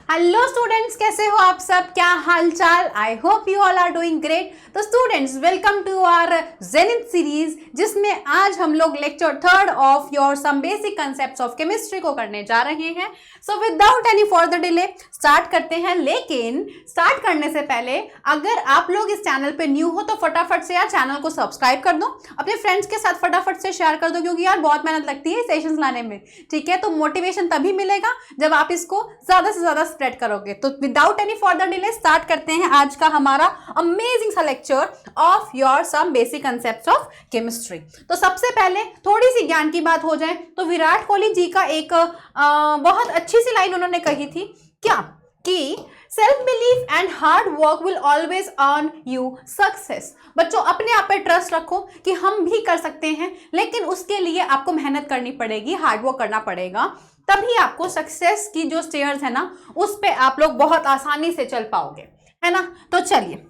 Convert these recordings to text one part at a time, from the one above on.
Hello students, कैसे हो आप सब? क्या हाल चाल? I hope you all are doing great. तो students, welcome to our zenith series, जिसमें आज हम लोग lecture third of your some basic concepts of chemistry को करने जा रहे हैं। So without any further delay start करते हैं। लेकिन स्टार्ट करने से पहले अगर आप लोग इस चैनल पे न्यू हो तो फटाफट से यार चैनल को सब्सक्राइब कर दो, अपने फ्रेंड्स के साथ फटाफट से शेयर कर दो, क्योंकि यार बहुत मेहनत लगती है सेशंस लाने में। ठीक है, तो मोटिवेशन तभी मिलेगा जब आप इसको ज्यादा से ज्यादा स्प्रेड करोगे। तो without any further delay start करते हैं आज का हमारा अमेजिंग सा lecture of your some basic concepts of chemistry. तो सबसे पहले थोड़ी सी ज्ञान की बात हो जाए तो विराट कोहली जी का एक बहुत अच्छी सी लाइन उन्होंने कही थी, क्या कि self belief and hard work will always earn you success. बच्चों, अपने आप पे ट्रस्ट रखो कि हम भी कर सकते हैं, लेकिन उसके लिए आपको मेहनत करनी पड़ेगी, हार्ड वर्क करना पड़ेगा, तभी आपको सक्सेस की जो स्टेयर्स है ना उस पे आप लोग बहुत आसानी से चल पाओगे, है ना। तो चलिए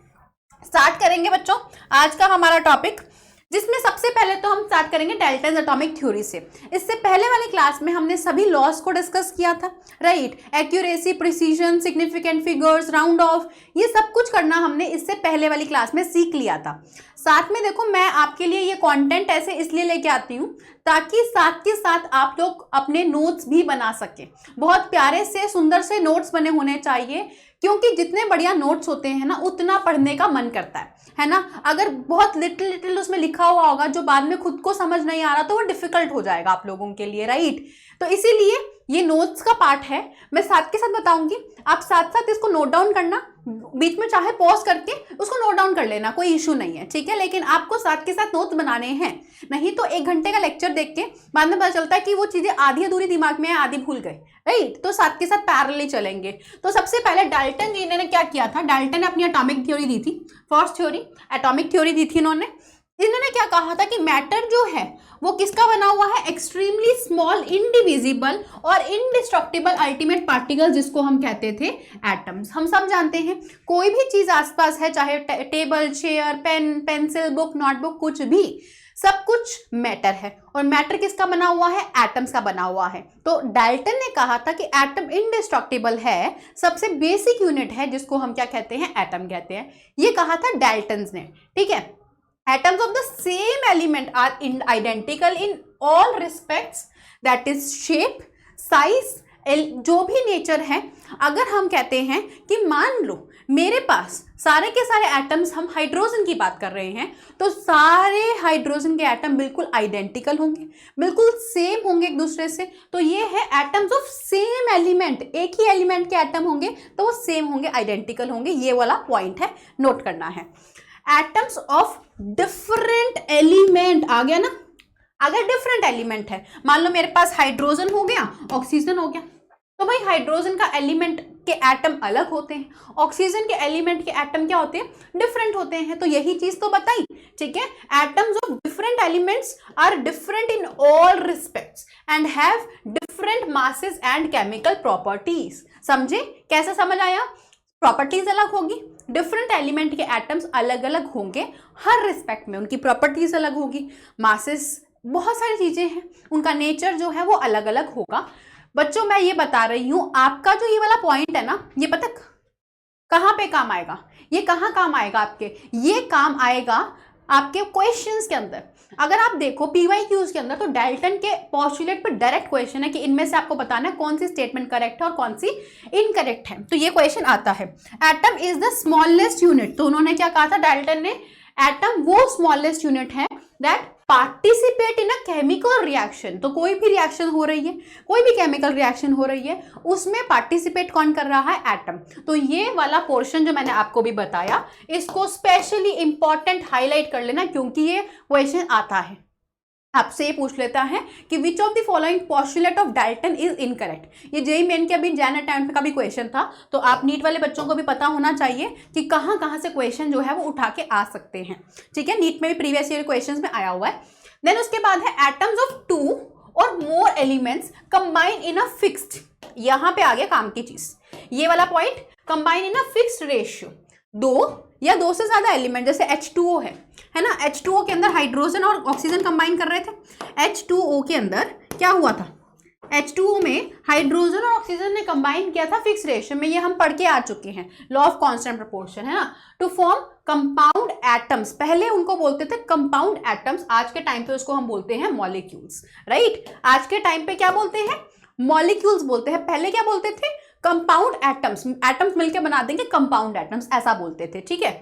स्टार्ट करेंगे बच्चों आज का हमारा टॉपिक, जिसमें सबसे पहले तो हम स्टार्ट करेंगे डाल्टन्स एटॉमिक थ्योरी से। इससे पहले वाले क्लास में हमने सभी लॉस को डिस्कस किया था, right. Accuracy, precision, significant figures, round of, ये सब कुछ करना हमने इससे पहले वाली क्लास में सीख लिया था। साथ में देखो, मैं आपके लिए ये कंटेंट ऐसे इसलिए लेके आती हूँ ताकि साथ के साथ आप लोग अपने नोट्स भी बना सके। बहुत प्यारे से सुंदर से नोट्स बने होने चाहिए, क्योंकि जितने बढ़िया नोट्स होते हैं ना उतना पढ़ने का मन करता है ना। अगर बहुत लिटिल उसमें लिखा हुआ होगा जो बाद में खुद को समझ नहीं आ रहा तो वो डिफिकल्ट हो जाएगा आप लोगों के लिए, राइट। तो इसीलिए ये नोट्स का पार्ट है, मैं साथ के साथ बताऊंगी, आप साथ साथ इसको नोट डाउन करना, बीच में चाहे पॉज करके उसको नोट डाउन कर लेना, कोई इशू नहीं है, ठीक है। लेकिन आपको साथ के साथ नोट्स बनाने हैं, नहीं तो 1 घंटे का लेक्चर देख के बाद में पता चलता है कि वो चीजें आधी अधूरी दिमाग में है, आधी भूल गए, राइट। तो साथ के साथ पैरेलली चलेंगे। तो सबसे पहले डाल्टन जी ने क्या किया था, डाल्टन ने अपनी एटॉमिक थ्योरी दी थी, फर्स्ट थ्योरी एटॉमिक थ्योरी दी थी इन्होंने क्या कहा था कि मैटर जो है वो किसका बना हुआ है, एक्सट्रीमली स्मॉल, इनडिविजिबल और इनडिस्ट्रक्टिबल अल्टीमेट पार्टिकल, जिसको हम कहते थे एटम्स। हम सब जानते हैं कोई भी चीज आसपास है, चाहे table, chair, pen, pencil, book, notebook, कुछ भी, सब कुछ मैटर है। और मैटर किसका बना हुआ है, एटम्स का बना हुआ है। तो डाल्टन ने कहा था कि एटम इनडिस्ट्रक्टिबल है, सबसे बेसिक यूनिट है जिसको हम क्या कहते हैं, एटम कहते हैं। ये कहा था डाल्टन ने, ठीक है। Atoms of the same element are identical in all respects, that is shape, size, जो भी नेचर है। अगर हम कहते हैं कि मान लो मेरे पास सारे के सारे एटम्स, हम हाइड्रोजन की बात कर रहे हैं, तो सारे हाइड्रोजन के एटम बिल्कुल आइडेंटिकल होंगे, बिल्कुल सेम होंगे एक दूसरे से। तो ये है एटम्स ऑफ सेम एलिमेंट, एक ही एलिमेंट के एटम होंगे तो वो सेम होंगे, आइडेंटिकल होंगे, ये वाला पॉइंट है, नोट करना है। एटम्स ऑफ डिफरेंट एलिमेंट, आ गया ना। अगर डिफरेंट एलिमेंट है, मान लो मेरे पास हाइड्रोजन हो गया, ऑक्सीजन हो गया, तो भाई हाइड्रोजन का एलिमेंट के एटम अलग होते हैं, ऑक्सीजन के एलिमेंट के एटम क्या होते हैं, डिफरेंट होते हैं। तो यही चीज तो बताई, ठीक है। Atoms of different elements are different in all respects and have different masses and chemical properties. समझे? कैसे समझ आया? प्रॉपर्टीज अलग होगी, डिफरेंट एलिमेंट के एटम्स अलग अलग होंगे, हर रिस्पेक्ट में उनकी प्रॉपर्टीज अलग होगी, मासेस, बहुत सारी चीजें हैं, उनका नेचर जो है वो अलग अलग होगा। बच्चों, मैं ये बता रही हूं, आपका जो ये वाला पॉइंट है ना, ये पता कहां पे काम आएगा, ये कहां काम आएगा आपके, ये काम आएगा आपके क्वेश्चंस के अंदर। अगर आप देखो पीवाईक्यूज के अंदर, तो डाल्टन के पोस्टुलेट पर डायरेक्ट क्वेश्चन है कि इनमें से आपको बताना है कौन सी स्टेटमेंट करेक्ट है और कौन सी इनकरेक्ट है। तो ये क्वेश्चन आता है। Atom is the smallest unit, तो उन्होंने क्या कहा था डाल्टन ने, एटम वो स्मॉलेस्ट यूनिट है that participate in a chemical reaction. तो कोई भी रिएक्शन हो रही है, कोई भी केमिकल रिएक्शन हो रही है, उसमें पार्टिसिपेट कौन कर रहा है, एटम। तो ये वाला पोर्शन जो मैंने आपको भी बताया, इसको स्पेशली इंपॉर्टेंट हाईलाइट कर लेना, क्योंकि ये क्वेश्चन आता है। आपसे ये पूछ लेता है कि which of the following postulate of Dalton is incorrect. ये जेईई मेन के अभी जैन अटेम्प्ट का भी क्वेश्चन था, तो आप नीट वाले बच्चों को भी पता होना चाहिए कि कहाँ कहाँ से क्वेश्चन जो है वो उठा के आ सकते हैं, ठीक है। नीट में भी प्रीवियस ईयर क्वेश्चन में आया हुआ है। देन उसके बाद है एटम्स ऑफ 2 और more elements combine in a fixed, यहाँ पे आ गया काम की चीज, ये वाला point, combine in a fixed ratio, 2 या 2 से ज्यादा एलिमेंट, जैसे H2O है ना, H2O के अंदर हाइड्रोजन और ऑक्सीजन कंबाइन कर रहे थे। H2O के अंदर क्या हुआ था, H2O में हाइड्रोजन और ऑक्सीजन ने कंबाइन किया था फिक्स रेशियो में, ये हम पढ़ के आ चुके हैं, लॉ ऑफ कांस्टेंट प्रोपोर्शन, है ना, टू फॉर्म कंपाउंड एटम्स। पहले उनको बोलते थे कंपाउंड एटम्स, आज के टाइम पे उसको हम बोलते हैं मॉलिक्यूल्स, राइट। आज के टाइम पे क्या बोलते हैं, मॉलिक्यूल्स बोलते हैं, पहले क्या बोलते थे, कंपाउंड एटम्स, एटम्स मिलकर बना देंगे कंपाउंड एटम्स, ऐसा बोलते थे, ठीक है।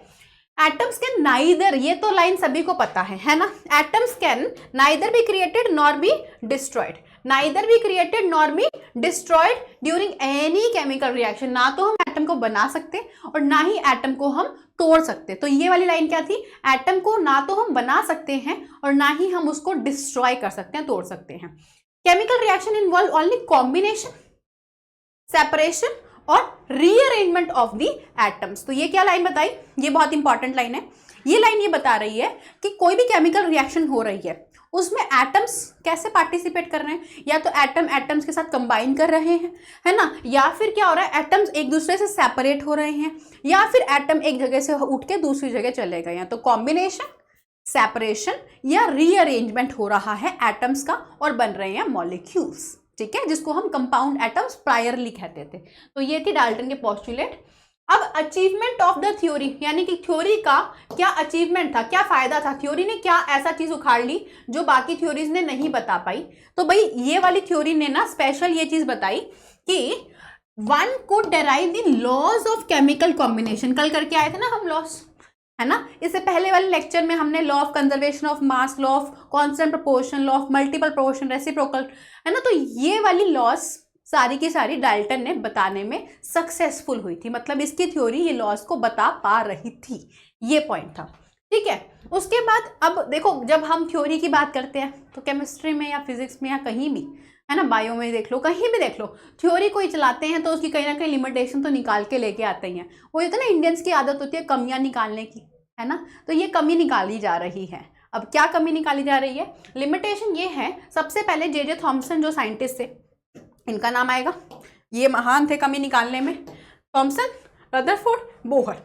एटम्स कैन नाइदर, ये तो लाइन सभी को पता है ना, atoms can neither be created nor be destroyed, neither be created nor be destroyed during any chemical reaction. ना तो हम एटम को बना सकते और ना ही एटम को हम तोड़ सकते। तो ये वाली लाइन क्या थी, एटम को ना तो हम बना सकते हैं और ना ही हम उसको डिस्ट्रॉय कर सकते हैं, तोड़ सकते हैं। Chemical reaction involve only combination, separation और रीअरेंजमेंट ऑफ दी एटम्स। तो ये क्या लाइन बताई, ये बहुत इंपॉर्टेंट लाइन है। ये लाइन ये बता रही है कि कोई भी केमिकल रिएक्शन हो रही है उसमें एटम्स कैसे पार्टिसिपेट कर रहे हैं, या तो एटम एटम्स के साथ कंबाइन कर रहे हैं, है ना, या फिर क्या हो रहा है, एटम्स एक दूसरे से सेपरेट हो रहे हैं, या फिर एटम एक जगह से उठ के दूसरी जगह चले गए हैं। तो कॉम्बिनेशन, सेपरेशन या रीअरेंजमेंट हो रहा है एटम्स का और बन रहे हैं मॉलिक्यूल्स, ठीक है, जिसको हम कंपाउंड एटम्स प्रायरली कहते थे। तो ये थी डाल्टन के पोस्टुलेट। अब अचीवमेंट ऑफ द थ्योरी, यानी कि थ्योरी का क्या अचीवमेंट था, क्या फायदा था, थ्योरी ने क्या ऐसा चीज उखाड़ ली जो बाकी थ्योरीज ने नहीं बता पाई। तो भाई ये वाली थ्योरी ने ना स्पेशल ये चीज बताई कि one could derive the laws of chemical combination. कल करके आए थे ना हम लॉस, है ना, इससे पहले वाले लेक्चर में हमने law of conservation of mass, law of constant proportion, law of multiple proportion, reciprocal, है ना। तो ये वाली लॉस सारी की सारी डाल्टन ने बताने में सक्सेसफुल हुई थी, मतलब इसकी थ्योरी ये लॉस को बता पा रही थी, ये पॉइंट था, ठीक है। उसके बाद अब देखो, जब हम थ्योरी की बात करते हैं तो केमिस्ट्री में या फिजिक्स में या कहीं भी, है ना, बायो में देख लो, कहीं भी देख लो, थ्योरी कोई चलाते हैं तो उसकी कहीं ना कहीं लिमिटेशन तो निकाल के लेके आते ही हैं। वो ये तो ना इंडियंस की आदत होती है कमियां निकालने की, है ना, तो ये कमी निकाली जा रही है। अब क्या कमी निकाली जा रही है, लिमिटेशन ये है, सबसे पहले जे थॉमसन जो साइंटिस्ट थे, इनका नाम आएगा, ये महान थे कमी निकालने में, Thomson, Rutherford, Bohr,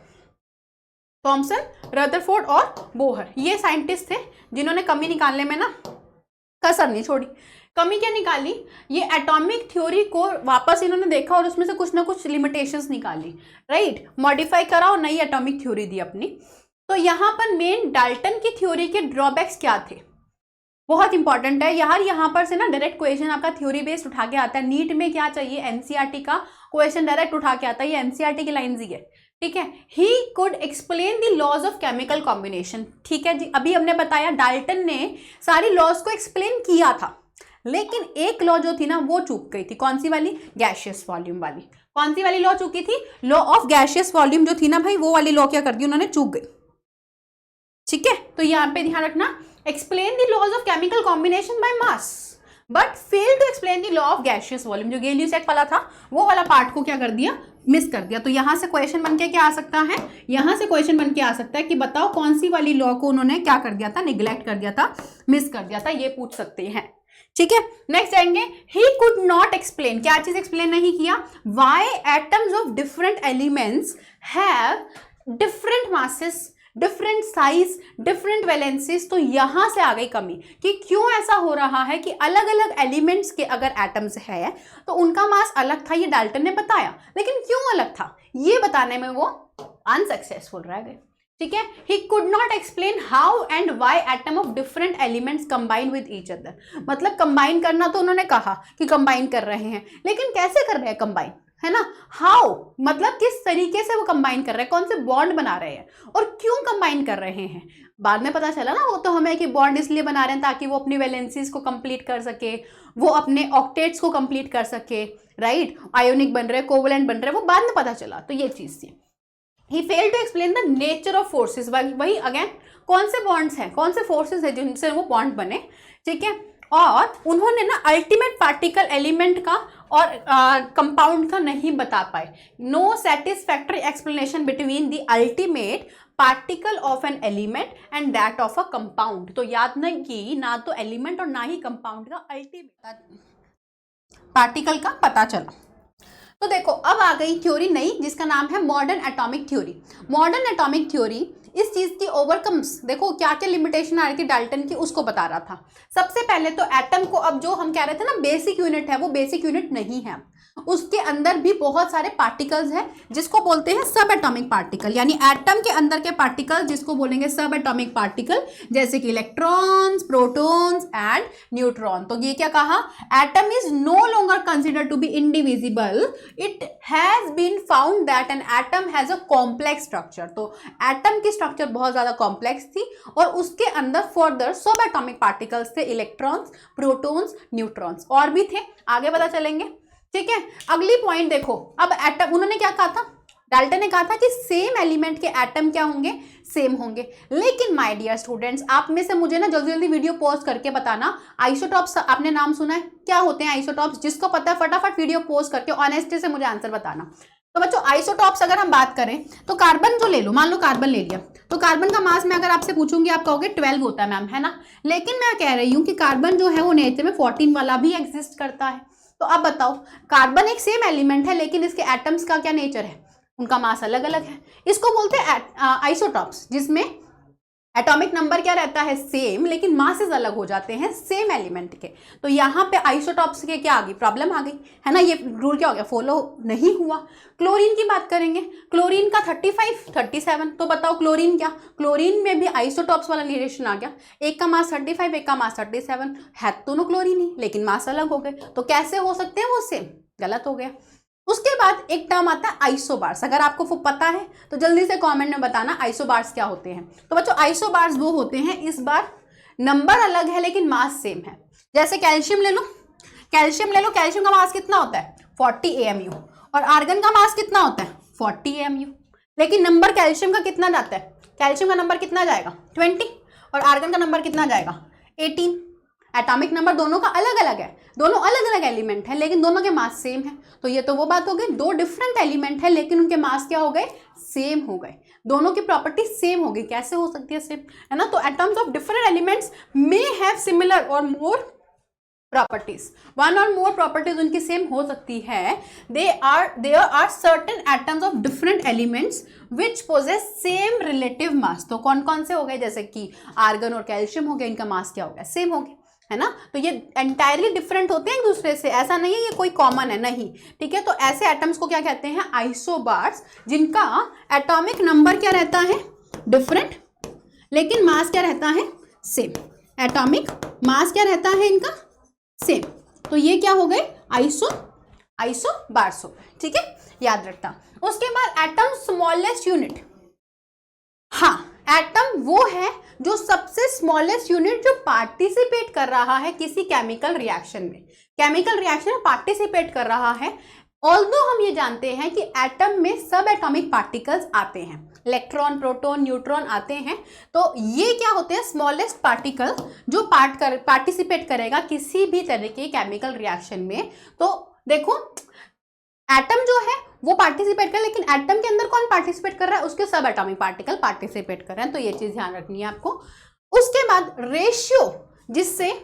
Thomson, Rutherford और बोहर, ये साइंटिस्ट थे जिन्होंने कमी निकालने में ना कसर नहीं छोड़ी। कमी क्या निकाली, ये एटॉमिक थ्योरी को वापस इन्होंने देखा और उसमें से कुछ ना कुछ लिमिटेशंस निकाली, राइट, मॉडिफाई करा और नई एटॉमिक थ्योरी दी अपनी। तो यहाँ पर मेन डाल्टन की थ्योरी के ड्रॉबैक्स क्या थे, बहुत इंपॉर्टेंट है यार, यहाँ पर से ना डायरेक्ट क्वेश्चन आपका थ्योरी बेस्ड उठा के आता है। नीट में क्या चाहिए, एनसीईआरटी का क्वेश्चन डायरेक्ट उठा के आता है, ये एनसीईआरटी की लाइंस ही है, ठीक है। He could explain the laws of chemical combination, ठीक है जी। अभी हमने बताया डाल्टन ने सारी लॉज को एक्सप्लेन किया था, लेकिन एक लॉ जो थी ना वो चूक गई थी। कौन सी वाली, गैशियस वॉल्यूम वाली। कौन सी वाली लॉ चूकी थी, लॉ ऑफ गैशियस वॉल्यूम जो थी ना भाई, वो वाली लॉ क्या कर दी उन्होंने, चूक गई, ठीक है। तो यहाँ पे ध्यान रखना, explain the laws of chemical combination by mass but fail to explain the law of gaseous volume. जो गेलियस वाला था वो वाला पार्ट को क्या कर दिया, मिस कर दिया। तो यहां से क्वेश्चन बनके क्या आ सकता है, यहां से क्वेश्चन बनके आ सकता है कि बताओ कौन सी वाली लॉ को उन्होंने क्या कर दिया था, निग्लेक्ट कर दिया था, मिस कर दिया था, ये पूछ सकते हैं, ठीक है। नेक्स्ट आएंगे, ही कुड नॉट एक्सप्लेन, क्या चीज एक्सप्लेन नहीं किया, why atoms of different elements have different masses, different size, different valencies. तो यहां से आ गई कमी कि क्यों ऐसा हो रहा है कि अलग अलग एलिमेंट्स के अगर एटम्स है तो उनका मास अलग था, ये डाल्टन ने बताया, लेकिन क्यों अलग था ये बताने में वो अनसक्सेसफुल रह गए, ठीक है। He could not explain how and why atom of different elements combine with each other. मतलब कंबाइन करना तो उन्होंने कहा कि कंबाइन कर रहे हैं, लेकिन कैसे कर रहे हैं कंबाइन, है ना, हाउ, मतलब किस तरीके से वो कंबाइन कर रहे हैं, कौन से बॉन्ड बना रहे हैं और क्यों कंबाइन कर रहे हैं। बाद में पता चला ना वो तो हमें कि बॉन्ड इसलिए बना रहे हैं ताकि वो अपनी वैलेंसीज को कंप्लीट कर सके, वो अपने ऑक्टेट्स को कंप्लीट कर सके, राइट, आयोनिक बन रहे, कोवलेंट बन रहे, वो बाद में पता चला। तो ये चीज थी। He fail to explain the nature of forces, वही अगेन कौन से बॉन्ड्स हैं, कौन से फोर्सेस है जिनसे वो बॉन्ड बने, ठीक है। और उन्होंने ना अल्टीमेट पार्टिकल एलिमेंट का और कंपाउंड का नहीं बता पाए। No satisfactory explanation between the ultimate particle of an element and that of a compound. तो याद नहीं कि ना तो एलिमेंट और ना ही कंपाउंड का अल्टीमेट पार्टिकल का पता चला। तो देखो अब आ गई थ्योरी नई जिसका नाम है modern atomic theory. Modern atomic theory इस चीज की ओवरकम्स, देखो क्या क्या लिमिटेशन आ रही थी डाल्टन की उसको बता रहा था। सबसे पहले तो एटम को, अब जो हम कह रहे थे ना बेसिक यूनिट है, वो बेसिक यूनिट नहीं है, उसके अंदर भी बहुत सारे पार्टिकल्स हैं जिसको बोलते हैं सब एटॉमिक पार्टिकल, यानी एटम के अंदर के पार्टिकल जिसको बोलेंगे सब एटॉमिक पार्टिकल, जैसे कि इलेक्ट्रॉन्स, प्रोटॉन्स एंड न्यूट्रॉन। तो ये क्या कहा, atom is no longer considered to be indivisible, it has been found that an atom has a complex structure. तो एटम की स्ट्रक्चर बहुत ज्यादा कॉम्प्लेक्स थी और उसके अंदर फर्दर सब एटॉमिक पार्टिकल्स थे, इलेक्ट्रॉन्स, प्रोटॉन्स, न्यूट्रॉन्स और भी थे, आगे पता चलेंगे। ठीक है, अगली पॉइंट देखो, अब एटम, उन्होंने क्या कहा था, डाल्टन ने कहा था कि सेम एलिमेंट के एटम क्या होंगे, सेम होंगे। लेकिन माय डियर स्टूडेंट्स, आप में से मुझे ना जल्दी जल्दी वीडियो पॉज करके बताना, आइसोटॉप्स आपने नाम सुना है, क्या होते हैं आइसोटॉप्स? जिसको पता है फटाफट वीडियो पॉज करके ऑनेस्टी से मुझे आंसर बताना। तो बच्चों आइसोटॉप्स अगर हम बात करें तो कार्बन जो ले लो, मान लो कार्बन ले लिया, तो कार्बन का मास मैं अगर आपसे पूछूंगी आप कहोगे 12 होता है मैम, है ना। लेकिन मैं कह रही हूँ कि कार्बन जो है वो नेचर में 14 वाला भी एग्जिस्ट करता है। तो अब बताओ, कार्बन एक सेम एलिमेंट है लेकिन इसके एटम्स का क्या नेचर है, उनका मास अलग अलग है। इसको बोलते हैं आइसोटॉप्स, जिसमें एटॉमिक नंबर क्या रहता है, सेम, लेकिन मासेस अलग हो जाते हैं सेम एलिमेंट के। तो यहाँ पे आइसोटॉप्स के क्या आ गई, प्रॉब्लम आ गई, है ना। ये रूल क्या हो गया, फॉलो नहीं हुआ। क्लोरीन की बात करेंगे, क्लोरीन का 35, 37, तो बताओ क्लोरीन क्या, क्लोरीन में भी आइसोटॉप्स वाला रिलेशन आ गया, एक का मास 35, एक का मास 37, है दोनों क्लोरीन ही लेकिन मास अलग हो गए, तो कैसे हो सकते हैं वो सेम, गलत हो गया। उसके बाद एक टर्म आता है आइसोबार्स, अगर आपको वो पता है तो जल्दी से कमेंट में बताना आइसोबार्स क्या होते हैं। तो बच्चों आइसोबार्स वो होते हैं, इस बार नंबर अलग है लेकिन मास सेम है। जैसे कैल्शियम ले लो, कैल्शियम ले लो, कैल्शियम का मास कितना होता है 40 AMU, और आर्गन का मास कितना होता है 40 AMU, लेकिन नंबर कैल्शियम का कितना जाता है, कैल्शियम का नंबर कितना जाएगा 20, और आर्गन का नंबर कितना जाएगा 18। एटॉमिक नंबर दोनों का अलग अलग है, दोनों अलग अलग एलिमेंट है लेकिन दोनों के मास सेम है। तो ये तो वो बात हो गई, दो डिफरेंट एलिमेंट है लेकिन उनके मास क्या हो गए, सेम हो गए, दोनों की प्रॉपर्टी सेम हो गई। कैसे हो सकती है सेम, है ना। तो atoms of different elements may have similar और मोर प्रॉपर्टीज, वन और मोर प्रॉपर्टीज उनकी सेम हो सकती है। There are certain atoms of different elements which possess same relative mass. तो कौन कौन से हो गए, जैसे कि आर्गन और कैल्शियम हो गए, इनका मास क्या हो गया, सेम हो गया, है ना। तो ये एंटायरली डिफरेंट होते हैं एक दूसरे से, ऐसा नहीं है ये कोई कॉमन है, नहीं, ठीक है। तो ऐसे एटम्स को क्या कहते हैं, आइसोबार्स, जिनका एटॉमिक नंबर क्या रहता है, डिफरेंट, लेकिन मास क्या रहता है, सेम। एटॉमिक मास क्या रहता है इनका, सेम। तो ये क्या हो गए, आइसोबार्स हो गए, ठीक है, याद रखना। उसके बाद एटम स्मॉलेस्ट यूनिट, हाँ, एटम वो है जो सबसे स्मॉलेस्ट यूनिट जो पार्टिसिपेट कर रहा है किसी केमिकल रिएक्शन में, केमिकल रिएक्शन में पार्टिसिपेट कर रहा है। ऑल्दो हम ये जानते हैं कि एटम में सब एटॉमिक पार्टिकल्स आते हैं, इलेक्ट्रॉन, प्रोटॉन, न्यूट्रॉन आते हैं। तो ये क्या होते हैं, स्मॉलेस्ट पार्टिकल जो पार्टिसिपेट करेगा किसी भी तरह के केमिकल रिएक्शन में। तो देखो एटम जो है वो पार्टिसिपेट कर, लेकिन एटम के अंदर कौन पार्टिसिपेट कर रहा है, उसके सब एटॉमिक पार्टिकल पार्टिसिपेट कर रहे हैं। तो ये चीज ध्यान रखनी है आपको। उसके बाद रेशियो जिससे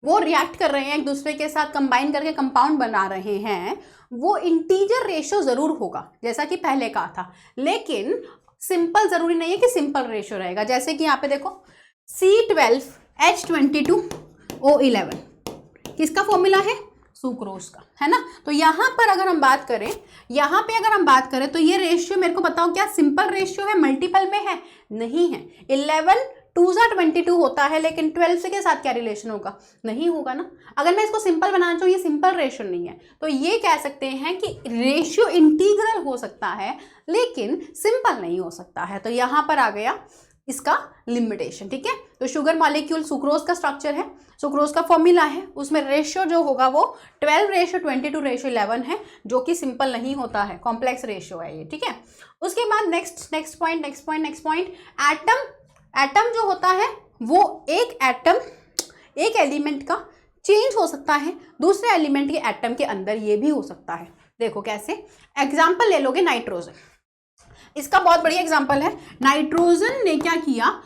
वो रिएक्ट कर रहे हैं एक दूसरे के साथ, कंबाइन करके कंपाउंड बना रहे हैं, वो इंटीजर रेशियो जरूर होगा, जैसा कि पहले कहा था, लेकिन सिंपल जरूरी नहीं है कि सिंपल रेशियो रहेगा। जैसे कि यहाँ पे देखो C12H22O11 किसका फॉर्मूला है, सुक्रोज का, है ना। तो यहाँ पर अगर हम बात करें, यहाँ पे अगर हम बात करें तो ये रेशियो मेरे को बताओ क्या सिंपल रेशियो है, मल्टीपल में है, नहीं है। 11 2 22 होता है, लेकिन 12 के साथ क्या रिलेशन होगा, नहीं होगा ना। अगर मैं इसको सिंपल बनाना चाहूँ, ये सिंपल रेशियो नहीं है, तो ये कह सकते हैं कि रेशियो इंटीग्रल हो सकता है लेकिन सिंपल नहीं हो सकता है। तो यहाँ पर आ गया इसका लिमिटेशन, ठीक है। तो शुगर मॉलिक्यूल सुक्रोज का स्ट्रक्चर है, सुक्रोज का फॉर्मूला है, उसमें रेशियो जो होगा वो 12:22:11 है, जो कि सिंपल नहीं होता है, कॉम्प्लेक्स रेशियो है ये, ठीक है। उसके बाद नेक्स्ट पॉइंट एटम जो होता है वो एक एलिमेंट का चेंज हो सकता है दूसरे एलिमेंट के एटम के अंदर, ये भी हो सकता है। देखो कैसे, एग्जाम्पल ले लोगे नाइट्रोजन, इसका बहुत बढ़िया एग्जांपल है। नाइट्रोजन ने क्या किया,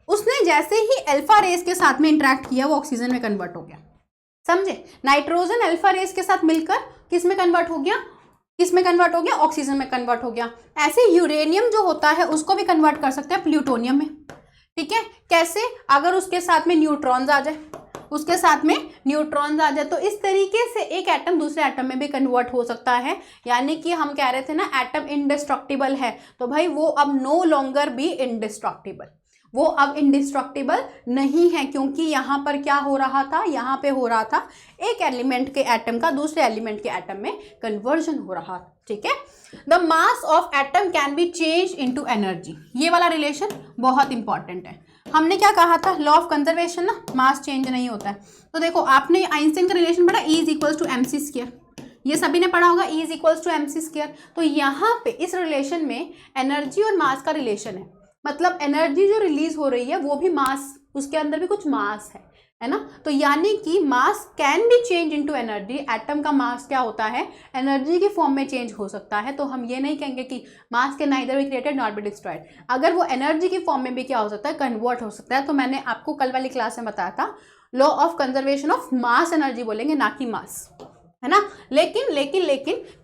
उसने जैसे ही अल्फा रेस के साथ में इंटरेक्ट किया वो ऑक्सीजन में कन्वर्ट हो गया, समझे। नाइट्रोजन अल्फा रेस के साथ मिलकर किस में कन्वर्ट हो गया, किस में कन्वर्ट हो गया, ऑक्सीजन में कन्वर्ट हो गया। ऐसे यूरेनियम जो होता है उसको भी कन्वर्ट कर सकते हैं प्लूटोनियम में, ठीक है। कैसे, अगर उसके साथ में न्यूट्रॉन्स आ जाए, उसके साथ में न्यूट्रॉन्स आ जाए तो इस तरीके से एक एटम दूसरे एटम में भी कन्वर्ट हो सकता है। यानी कि हम कह रहे थे ना एटम इनडिस्ट्रक्टिबल है, तो भाई वो अब नो लॉन्गर बी इनडिस्ट्रक्टिबल, वो अब इनडिस्ट्रक्टिबल नहीं है, क्योंकि यहाँ पर क्या हो रहा था, यहाँ पे हो रहा था एक एलिमेंट के एटम का दूसरे एलिमेंट के एटम में कन्वर्जन हो रहा, ठीक है। The mass of atom can be change into energy, ये वाला रिलेशन बहुत इंपॉर्टेंट है। हमने क्या कहा था, लॉ ऑफ कंजर्वेशन ना, मास चेंज नहीं होता है। तो देखो आपने आइंस्टाइन का रिलेशन पढ़ा, E is equals to MC square, ये सभी ने पढ़ा होगा, E is equals to MC square. तो यहाँ पे इस रिलेशन में एनर्जी और मास का रिलेशन है, मतलब एनर्जी जो रिलीज हो रही है वो भी मास, उसके अंदर भी कुछ मास है ना। तो यानी कि मास can be change into energy, atom का मास क्या होता है, एनर्जी की फॉर्म में चेंज हो सकता है। तो हम ये नहीं कहेंगे कि मास can neither be created not be destroyed, अगर वो एनर्जी की फॉर्म में भी क्या हो सकता है, कन्वर्ट हो सकता है। तो मैंने आपको कल वाली क्लास में बताया था, law of conservation of mass energy बोलेंगे, ना कि मास, है ना। लेकिन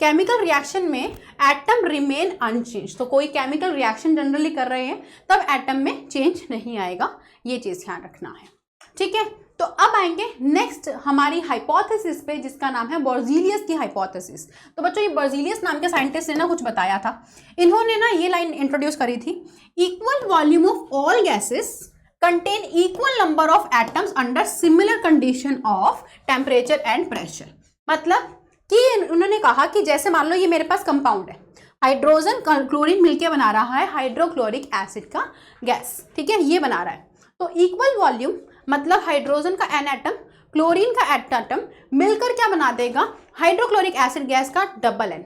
केमिकल रिएक्शन में एटम रिमेन अनचेंज, तो कोई केमिकल रिएक्शन जनरली कर रहे हैं तब एटम में चेंज नहीं आएगा, ये चीज ध्यान रखना है, ठीक है। तो अब आएंगे नेक्स्ट हमारी हाइपोथेसिस पे, जिसका नाम है बर्जीलियस की हाइपोथेसिस। तो बच्चों ये बर्जीलियस नाम के साइंटिस्ट ने ना कुछ बताया था, इन्होंने ना ये लाइन इंट्रोड्यूस करी थी, equal volume of all gases contain equal number of atoms under similar condition of temperature and pressure. मतलब कि उन्होंने कहा कि जैसे मान लो ये मेरे पास कंपाउंड है, हाइड्रोजन क्लोरीन मिलके बना रहा है हाइड्रोक्लोरिक एसिड का गैस, ठीक है, ये बना रहा है। तो इक्वल वॉल्यूम मतलब हाइड्रोजन का एन एटम, क्लोरीन का एटम मिलकर क्या बना देगा, हाइड्रोक्लोरिक एसिड गैस का डबल एन,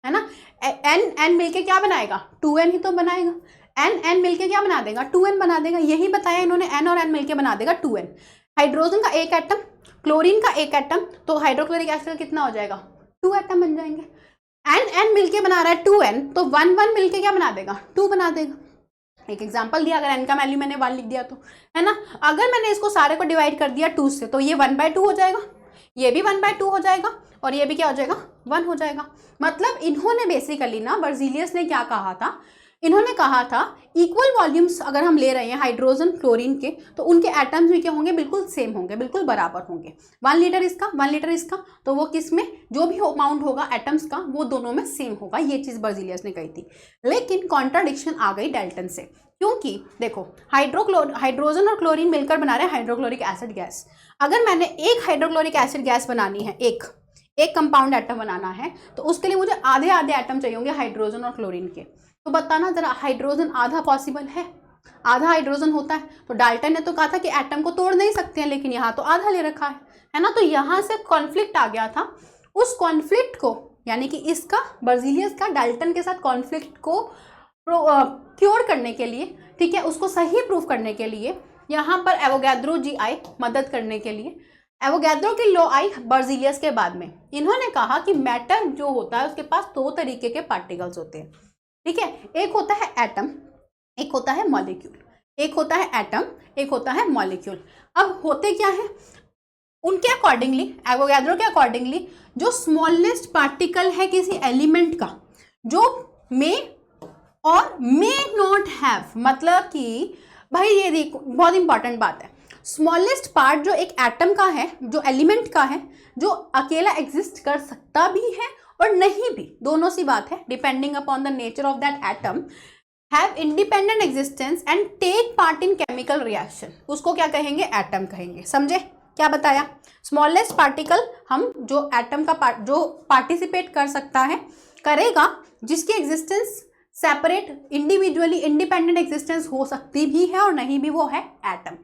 है ना। एन मिलके क्या बनाएगा, 2n ही तो बनाएगा, एन मिलके क्या बना देगा, 2n बना देगा। यही बताया इन्होंने, एन और एन मिलके बना देगा 2n। हाइड्रोजन का एक एटम, क्लोरीन का एक एटम, तो हाइड्रोक्लोरिक एसिड का कितना हो जाएगा, 2 एटम बन जाएंगे। एन मिलके बना रहा है 2n, तो 1 मिलके क्या बना देगा, 2 बना देगा। एक एग्जांपल दिया, अगर n का वैल्यू मैंने 1 लिख दिया तो, है ना। अगर मैंने इसको सारे को डिवाइड कर दिया 2 से, तो ये 1/2 हो जाएगा, ये भी 1/2 हो जाएगा, और ये भी क्या हो जाएगा, 1 हो जाएगा। मतलब इन्होंने बेसिकली ना, बर्जीलियस ने क्या कहा था, इन्होंने कहा था इक्वल वॉल्यूम्स अगर हम ले रहे हैं हाइड्रोजन क्लोरीन के, तो उनके एटम्स भी क्या होंगे, बिल्कुल सेम होंगे, बिल्कुल बराबर होंगे। 1 लीटर इसका 1 लीटर इसका, तो वो किस में जो भी अमाउंट होगा एटम्स का वो दोनों में सेम होगा, ये चीज़ बर्जीलियस ने कही थी। लेकिन कॉन्ट्राडिक्शन आ गई डाल्टन से, क्योंकि देखो हाइड्रोजन और क्लोरीन मिलकर बना रहे हैं हाइड्रोक्लोरिक एसिड गैस। अगर मैंने एक हाइड्रोक्लोरिक एसिड गैस बनानी है, एक कंपाउंड एटम बनाना है, तो उसके लिए मुझे आधे आधे एटम चाहिए होंगे हाइड्रोजन और क्लोरीन के। तो बताना जरा, हाइड्रोजन आधा पॉसिबल है, आधा हाइड्रोजन होता है। तो डाल्टन ने तो कहा था कि एटम को तोड़ नहीं सकते हैं, लेकिन यहाँ तो आधा ले रखा है ना। तो यहाँ से कॉन्फ्लिक्ट आ गया था, उस कॉन्फ्लिक्ट को, यानी कि इसका बर्जीलियस का डाल्टन के साथ कॉन्फ्लिक्ट को क्योर करने के लिए, ठीक है, उसको सही प्रूफ करने के लिए यहाँ पर एवोगैड्रो जी आए मदद करने के लिए। एवोगैड्रो की लॉ आई बर्जीलियस के बाद में। इन्होंने कहा कि मैटर जो होता है उसके पास 2 तरीके के पार्टिकल्स होते हैं, ठीक है। एक होता है एटम, एक होता है मॉलिक्यूल। एक होता है एटम, एक होता है मॉलिक्यूल। अब होते क्या है, उनके अकॉर्डिंगली, एवोगैड्रो के अकॉर्डिंगली, जो स्मॉलेस्ट पार्टिकल है किसी एलिमेंट का, जो मे और मे नॉट हैव, मतलब कि भाई ये देखो बहुत इंपॉर्टेंट बात है, स्मॉलेस्ट पार्ट जो एक एटम का है, जो एलिमेंट का है, जो अकेला एग्जिस्ट कर सकता भी है और नहीं भी, दोनों सी बात है, depending upon the nature of that atom, have independent existence and take part in chemical reaction, उसको क्या कहेंगे, एटम कहेंगे। समझे क्या बताया, स्मॉलेस्ट पार्टिकल हम जो एटम का जो पार्टिसिपेट कर सकता है, करेगा, जिसकी existence separate individually independent existence हो सकती भी है और नहीं भी, वो है atom.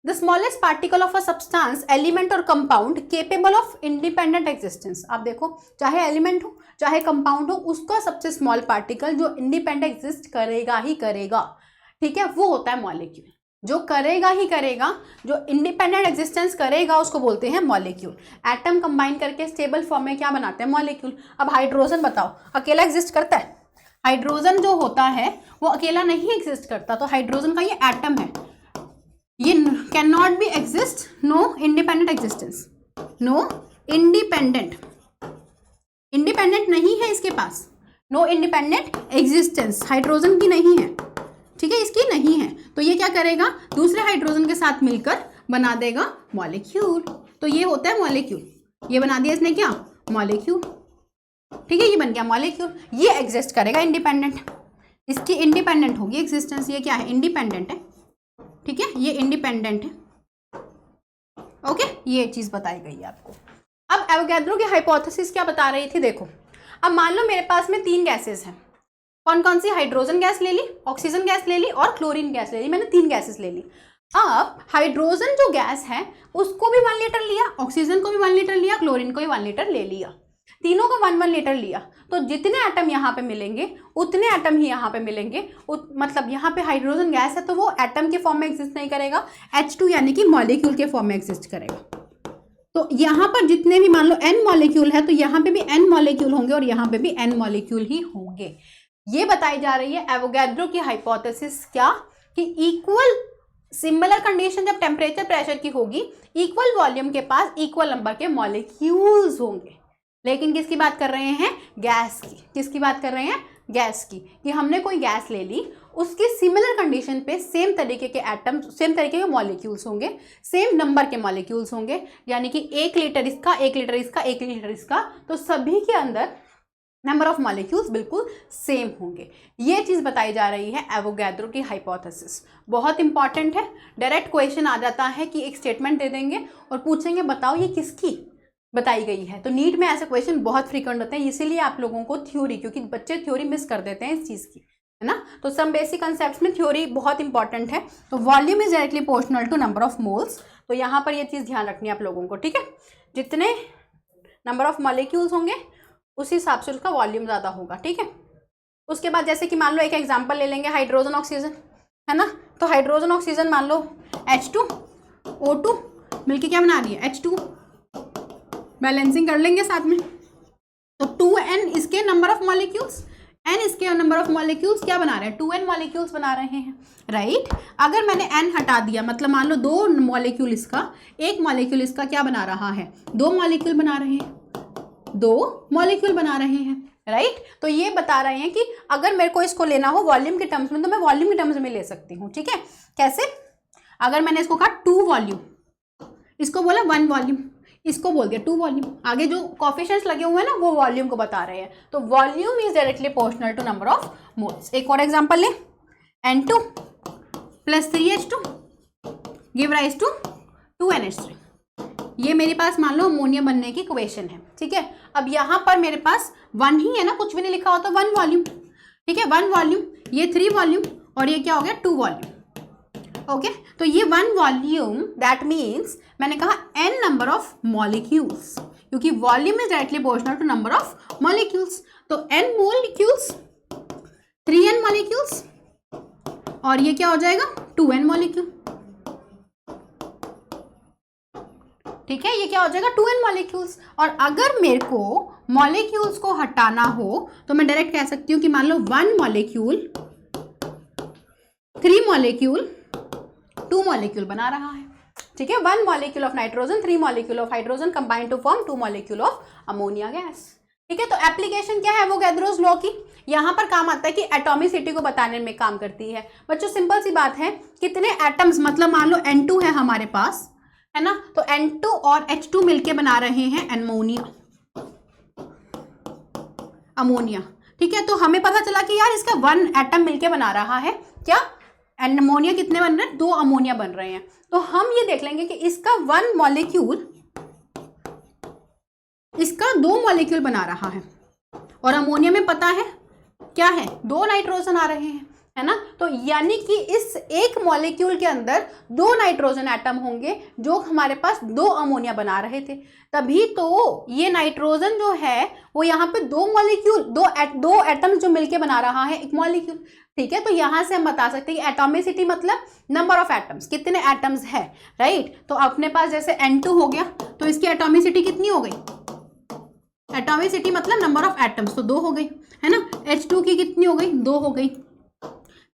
The smallest particle of a substance, element और compound capable of independent existence. आप देखो, चाहे एलिमेंट हो चाहे कंपाउंड हो, उसका सबसे स्मॉल पार्टिकल जो इंडिपेंडेंट एग्जिस्ट करेगा ही करेगा, ठीक है, वो होता है मॉलिक्यूल। जो करेगा ही करेगा, जो इंडिपेंडेंट एग्जिस्टेंस करेगा, उसको बोलते हैं मॉलिक्यूल। एटम कंबाइन करके स्टेबल फॉर्म में क्या बनाते हैं, मॉलिक्यूल। अब हाइड्रोजन बताओ, अकेला एग्जिस्ट करता है? हाइड्रोजन जो होता है वो अकेला नहीं एग्जिस्ट करता, तो हाइड्रोजन का ये एटम है, ये can not be exist, no independent existence, no independent independent नहीं है इसके पास, नो इंडिपेंडेंट एग्जिस्टेंस, हाइड्रोजन की नहीं है, ठीक है, इसकी नहीं है, तो ये क्या करेगा, दूसरे हाइड्रोजन के साथ मिलकर बना देगा मॉलिक्यूल। तो ये होता है मॉलिक्यूल, ये बना दिया इसने क्या, मॉलिक्यूल, ठीक है, ये बन गया मॉलिक्यूल। ये एग्जिस्ट करेगा इंडिपेंडेंट, इसकी इंडिपेंडेंट होगी एग्जिस्टेंस, ये क्या है, इंडिपेंडेंट है, ठीक है, ये इंडिपेंडेंट है, ओके, ये चीज बताई गई है आपको। अब एवोगैड्रो की हाइपोथेसिस क्या बता रही थी, देखो, अब मान लो मेरे पास में 3 गैसेस हैं, कौन कौन सी, हाइड्रोजन गैस ले ली, ऑक्सीजन गैस ले ली और क्लोरीन गैस ले ली, मैंने 3 गैसेस ले ली। अब हाइड्रोजन जो गैस है उसको भी 1 लीटर लिया, ऑक्सीजन को भी 1 लीटर लिया, क्लोरीन को भी 1 लीटर ले लिया, तीनों को 1-1 लीटर लिया, तो जितने एटम यहाँ पे मिलेंगे उतने एटम ही यहाँ पे मिलेंगे, मतलब यहाँ पे हाइड्रोजन गैस है तो वो एटम के फॉर्म में एग्जिस्ट नहीं करेगा, H2 यानी कि मॉलिक्यूल के फॉर्म में एग्जिस्ट करेगा। तो यहाँ पर जितने भी मान लो n मॉलिक्यूल है तो यहाँ पे भी n मॉलिक्यूल होंगे और यहाँ पे भी n मॉलिक्यूल ही होंगे। ये बताई जा रही है एवोगैड्रो की हाइपोथेसिस, क्या कि इक्वल सिमिलर कंडीशन जब टेम्परेचर प्रेशर की होगी, इक्वल वॉल्यूम के पास इक्वल नंबर के मॉलिक्यूल्स होंगे। लेकिन किसकी बात कर रहे हैं, गैस की, किसकी बात कर रहे हैं, गैस की, कि हमने कोई गैस ले ली, उसकी सिमिलर कंडीशन पे सेम तरीके के एटम, सेम तरीके के मॉलिक्यूल्स होंगे, सेम नंबर के मॉलिक्यूल्स होंगे, यानी कि 1 लीटर इसका, 1 लीटर इसका, 1 लीटर इसका, तो सभी के अंदर नंबर ऑफ मॉलिक्यूल्स बिल्कुल सेम होंगे। ये चीज़ बताई जा रही है एवोगैड्रो की हाइपोथेसिस, बहुत इंपॉर्टेंट है। डायरेक्ट क्वेश्चन आ जाता है कि एक स्टेटमेंट दे देंगे और पूछेंगे बताओ ये किसकी बताई गई है, तो नीट में ऐसे क्वेश्चन बहुत फ्रीक्वेंट होते हैं, इसीलिए आप लोगों को थ्योरी, क्योंकि बच्चे थ्योरी मिस कर देते हैं इस चीज़ की, है ना, तो सम बेसिक कंसेप्ट्स में थ्योरी बहुत इंपॉर्टेंट है। तो volume is directly proportional to number of moles, तो यहाँ पर ये चीज़ ध्यान रखनी है आप लोगों को, ठीक है, जितने नंबर ऑफ मॉलिक्यूल्स होंगे उसी हिसाब से उसका वॉल्यूम ज़्यादा होगा, ठीक है। उसके बाद जैसे कि मान लो एक एग्जांपल ले लेंगे, हाइड्रोजन ऑक्सीजन, है ना, तो हाइड्रोजन ऑक्सीजन मान लो H2O2 मिलके क्या बना रही है, H2, बैलेंसिंग कर लेंगे साथ में, तो 2n इसके नंबर ऑफ मॉलिक्यूल्स, n इसके नंबर ऑफ मॉलिक्यूल्स क्या बना रहे हैं, 2n मॉलिक्यूल्स बना रहे हैं, राइट। अगर मैंने n हटा दिया, मतलब मान लो 2 मॉलिक्यूल इसका, 1 मॉलिक्यूल इसका क्या बना रहा है, 2 मॉलिक्यूल बना रहे हैं, 2 मॉलिक्यूल बना रहे हैं, राइट। तो ये बता रहे हैं कि अगर मेरे को इसको लेना हो वॉल्यूम के टर्म्स में तो मैं वॉल्यूम के टर्म्स में ले सकती हूँ, ठीक है। कैसे, अगर मैंने इसको कहा 2 वॉल्यूम, इसको बोला 1 वॉल्यूम, इसको बोल दिया 2 वॉल्यूम, आगे जो कोफिशिएंट्स लगे हुए हैं ना वो वॉल्यूम को बता रहे हैं, तो volume is directly proportional to number of moles. एक और एग्जांपल ले, N2 + 3H2 give rise to 2NH3, ये मेरे पास मान लो अमोनिया बनने की इक्वेशन है, ठीक है। अब यहाँ पर मेरे पास 1 ही है ना, कुछ भी नहीं लिखा हो तो 1 वॉल्यूम, ठीक है, 1 वॉल्यूम, ये 3 वॉल्यूम और ये क्या हो गया 2 वॉल्यूम, ओके। तो ये 1 वॉल्यूम दैट मीन्स मैंने कहा n नंबर ऑफ मॉलिक्यूल्स, क्योंकि volume is directly proportional to number of molecules, तो n मॉलिक्यूल्स, 3n मॉलिक्यूल्स और ये क्या हो जाएगा 2n मॉलिक्यूल, ठीक है, ये क्या हो जाएगा 2n मॉलिक्यूल्स। और अगर मेरे को मॉलिक्यूल्स को हटाना हो तो मैं डायरेक्ट कह सकती हूँ कि मान लो 1 मॉलिक्यूल 3 मॉलिक्यूल 2 मॉलिक्यूल बना रहा है, ठीक है, 1 molecule of nitrogen 3 molecule of hydrogen combine to form 2 molecule of ammonia gas, ठीक है। तो एप्लीकेशन क्या है एवोगैड्रोस लॉ की, यहाँ पर काम आता है कि एटॉमिसिटी को बताने में काम करती है। बच्चों सिंपल सी बात है, कितने एटम्स, मतलब मान लो N2 है हमारे पास, है ना, तो N2 और H2 मिलके बना रहे हैं अमोनिया, ठीक है। तो हमें पता चला कि यार इसका 1 एटम मिलके बना रहा है क्या, अमोनिया कितने बन रहे हैं, 2 अमोनिया बन रहे हैं। तो हम ये देख लेंगे कि इसका 1 मॉलिक्यूल, इसका 2 मॉलिक्यूल बना रहा है और अमोनिया में पता है क्या है 2 नाइट्रोजन आ रहे हैं, है ना। तो यानी कि इस एक मॉलिक्यूल के अंदर 2 नाइट्रोजन एटम होंगे जो हमारे पास 2 अमोनिया बना रहे थे, तभी तो ये नाइट्रोजन जो है वो यहाँ पे 2 मॉलिक्यूल, 2 एटम्स जो मिलके बना रहा है एक मॉलिक्यूल, ठीक है। तो यहाँ से हम बता सकते हैं कि एटॉमिसिटी मतलब नंबर ऑफ एटम्स, कितने एटम्स है, राइट। तो अपने पास जैसे N2 हो गया तो इसकी एटॉमिसिटी कितनी हो गई, एटॉमिसिटी मतलब नंबर ऑफ एटम्स, तो 2 हो गई, है ना। H2 की कितनी हो गई, 2 हो गई।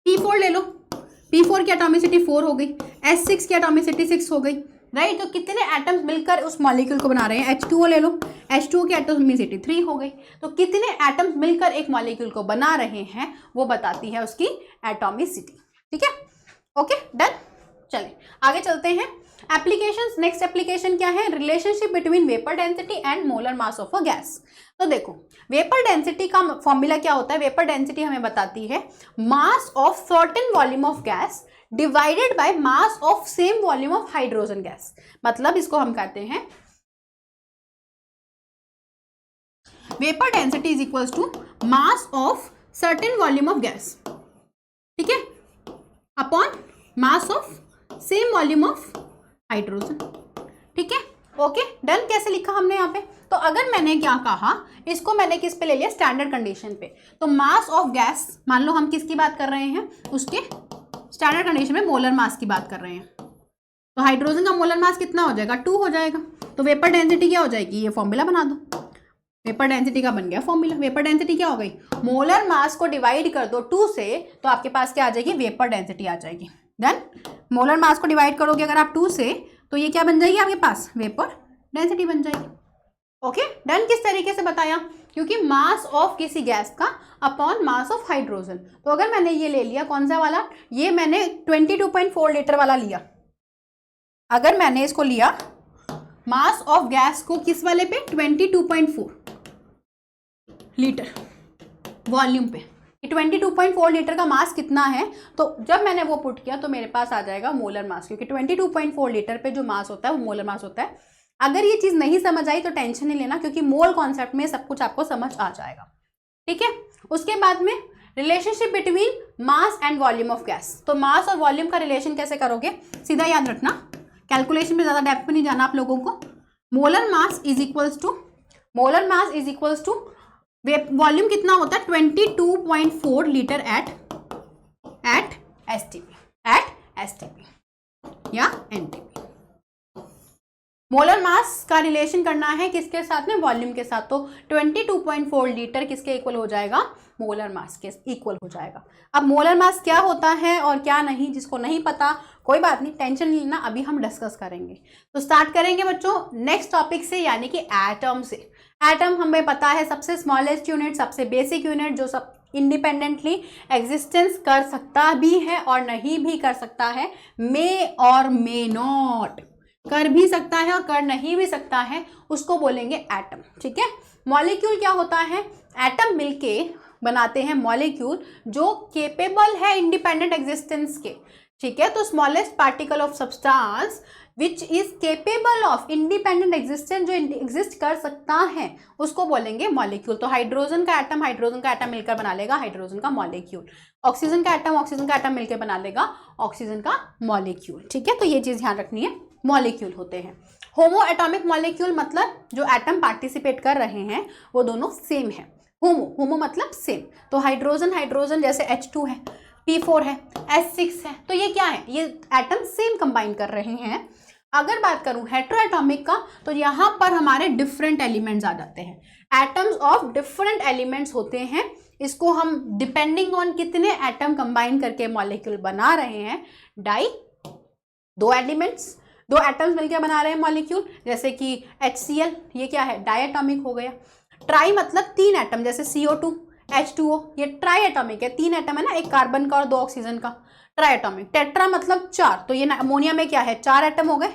P4 ले लो, P4 की एटॉमिसिटी 4 हो गई, S6 की एटॉमिसिटी 6 हो गई, राइट। तो कितने एटम्स मिलकर उस मॉलिक्यूल को बना रहे हैं, H2O ले लो, H2O के एटम्स मीन्स 83 हो गई। तो कितने एटम्स मिलकर एक मॉलिक्यूल को बना रहे हैं वो बताती है उसकी एटॉमिसिटी। ठीक है, ओके डन। चलिए आगे चलते हैं। एप्लीकेशंस, नेक्स्ट एप्लीकेशन क्या है, relationship between vapour density and molar mass of a gas. तो देखो वेपर डेंसिटी का फॉर्मूला क्या होता है, वेपर डेंसिटी हमें बताती है mass of certain volume of gas divided by mass of same volume of hydrogen gas. मतलब इसको हम कहते हैं vapour density is equals to mass of certain volume of gas, ठीक है, upon mass of same volume of hydrogen. ठीक है, okay done. कैसे लिखा हमने यहाँ पे, तो अगर मैंने क्या कहा, इसको मैंने किस पे ले लिया, स्टैंडर्ड कंडीशन पे। तो मास ऑफ गैस, मान लो हम किसकी बात कर रहे हैं, उसके स्टैंडर्ड कंडीशन में मोलर मास की बात कर रहे हैं। तो हाइड्रोजन का मोलर मास कितना हो जाएगा, 2 हो जाएगा। तो वेपर डेंसिटी क्या हो जाएगी, ये फॉर्मूला बना दो, वेपर डेंसिटी का बन गया फॉर्मूला। वेपर डेंसिटी क्या हो गई, मोलर मास को डिवाइड कर दो 2 से, तो आपके पास क्या आ जाएगी, वेपर डेंसिटी आ जाएगी। डन। मोलर मास को डिवाइड करोगे अगर आप 2 से, तो ये क्या बन जाएगी आपके पास, वेपर डेंसिटी बन जाएगी। Okay done. किस तरीके से बताया, क्योंकि मास ऑफ किसी गैस का अपॉन मास ऑफ हाइड्रोजन। तो अगर मैंने ये ले लिया, कौन सा वाला, ये मैंने 22.4 लीटर वाला लिया। अगर मैंने इसको लिया मास ऑफ गैस को किस वाले पे, 22.4 लीटर वॉल्यूम पे, 22.4 लीटर का मास कितना है, तो जब मैंने वो पुट किया तो मेरे पास आ जाएगा मोलर मास, क्योंकि 22.4 लीटर पे जो मास होता है वो मोलर मास होता है। अगर ये चीज़ नहीं समझ आई तो टेंशन नहीं लेना, क्योंकि मोल कॉन्सेप्ट में सब कुछ आपको समझ आ जाएगा। ठीक है, उसके बाद में relationship between mass and volume of gas. तो मास और वॉल्यूम का रिलेशन कैसे करोगे, सीधा याद रखना, कैलकुलेशन में ज़्यादा डेप्थ में नहीं जाना आप लोगों को। Molar mass is equals to volume कितना होता है, 22.4 लीटर एट एसटीपी या एनटीपी। मोलर मास का रिलेशन करना है किसके साथ में, वॉल्यूम के साथ। तो 22.4 लीटर किसके इक्वल हो जाएगा, मोलर मास के इक्वल हो जाएगा। अब मोलर मास क्या होता है और क्या नहीं, जिसको नहीं पता कोई बात नहीं, टेंशन नहीं लेना, अभी हम डिस्कस करेंगे। तो स्टार्ट करेंगे बच्चों नेक्स्ट टॉपिक से, यानी कि एटम से। एटम हमें पता है सबसे स्मॉलेस्ट यूनिट, सबसे बेसिक यूनिट, जो सब इंडिपेंडेंटली एग्जिस्टेंस कर सकता भी है और नहीं भी कर सकता है, मे और मे नॉट, कर भी सकता है और कर नहीं भी सकता है, उसको बोलेंगे एटम। ठीक है, मॉलिक्यूल क्या होता है, एटम मिलके बनाते हैं मॉलिक्यूल जो केपेबल है इंडिपेंडेंट एग्जिस्टेंस के। ठीक है, तो smallest particle of substance which is capable of independent existence, जो एग्जिस्ट कर सकता है, उसको बोलेंगे मॉलिक्यूल। तो हाइड्रोजन का एटम मिलकर बना लेगा हाइड्रोजन का मॉलिक्यूल, ऑक्सीजन का एटम मिलकर बना लेगा ऑक्सीजन का मॉलिक्यूल। ठीक है, तो ये चीज ध्यान रखनी है, मॉलिक्यूल होते हैं। होमो एटॉमिक मॉलिक्यूल मतलब जो एटम पार्टिसिपेट कर रहे हैं वो दोनों सेम है। होमो मतलब सेम। तो हाइड्रोजन जैसे H2 है, P4 है, S6 है, तो ये क्या है, ये एटम सेम कंबाइन कर रहे हैं। अगर बात करूं हेटेरोएटॉमिक का, तो यहाँ पर हमारे डिफरेंट एलिमेंट्स आ जाते हैं, एटम्स ऑफ डिफरेंट एलिमेंट्स होते हैं। इसको हम डिपेंडिंग ऑन कितने एटम कंबाइन करके मॉलिक्यूल बना रहे हैं, दो एटम्स मिलकर बना रहे हैं मॉलिक्यूल, जैसे कि HCl, ये क्या है, डायटॉमिक हो गया। ट्राई मतलब 3 एटम, जैसे CO2, H2O, ये ट्राई एटॉमिक है, 3 एटम है ना, एक कार्बन का और 2 ऑक्सीजन का, ट्राई एटॉमिक। टेट्रा मतलब 4, तो ये अमोनिया में क्या है, 4 एटम हो गए।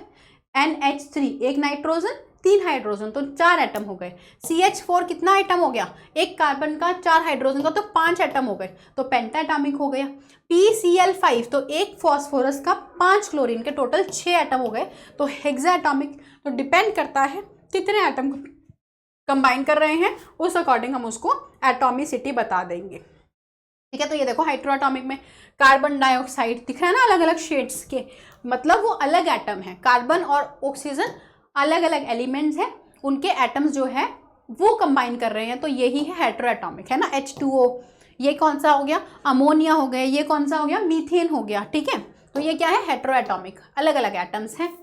NH3 एक नाइट्रोजन 3 हाइड्रोजन, तो 4 एटम हो गए। CH4 कितना एटम हो गया, एक कार्बन का 4 हाइड्रोजन का, तो 5 एटम हो गए, तो पेंटा एटॉमिक हो गया। PCl5 तो एक फॉस्फोरस का 5 क्लोरीन के, टोटल 6 एटम हो गए, तो हेक्सा एटॉमिक। तो डिपेंड करता है कितने एटम कंबाइन कर रहे हैं, उस अकॉर्डिंग हम उसको एटॉमिसिटी बता देंगे। ठीक है, तो ये देखो हाइड्रोएटॉमिक में कार्बन डाइऑक्साइड दिख रहा है ना, अलग अलग शेड्स के, मतलब वो अलग एटम है। कार्बन और ऑक्सीजन अलग अलग एलिमेंट्स हैं, उनके एटम्स जो है वो कंबाइन कर रहे हैं, तो यही है हेटेरोएटॉमिक, है ना। H2O, ये कौन सा हो गया, अमोनिया हो गया, ये कौन सा हो गया, मीथेन हो गया। ठीक है, तो ये क्या है, हेटेरोएटॉमिक, अलग अलग एटम्स हैं।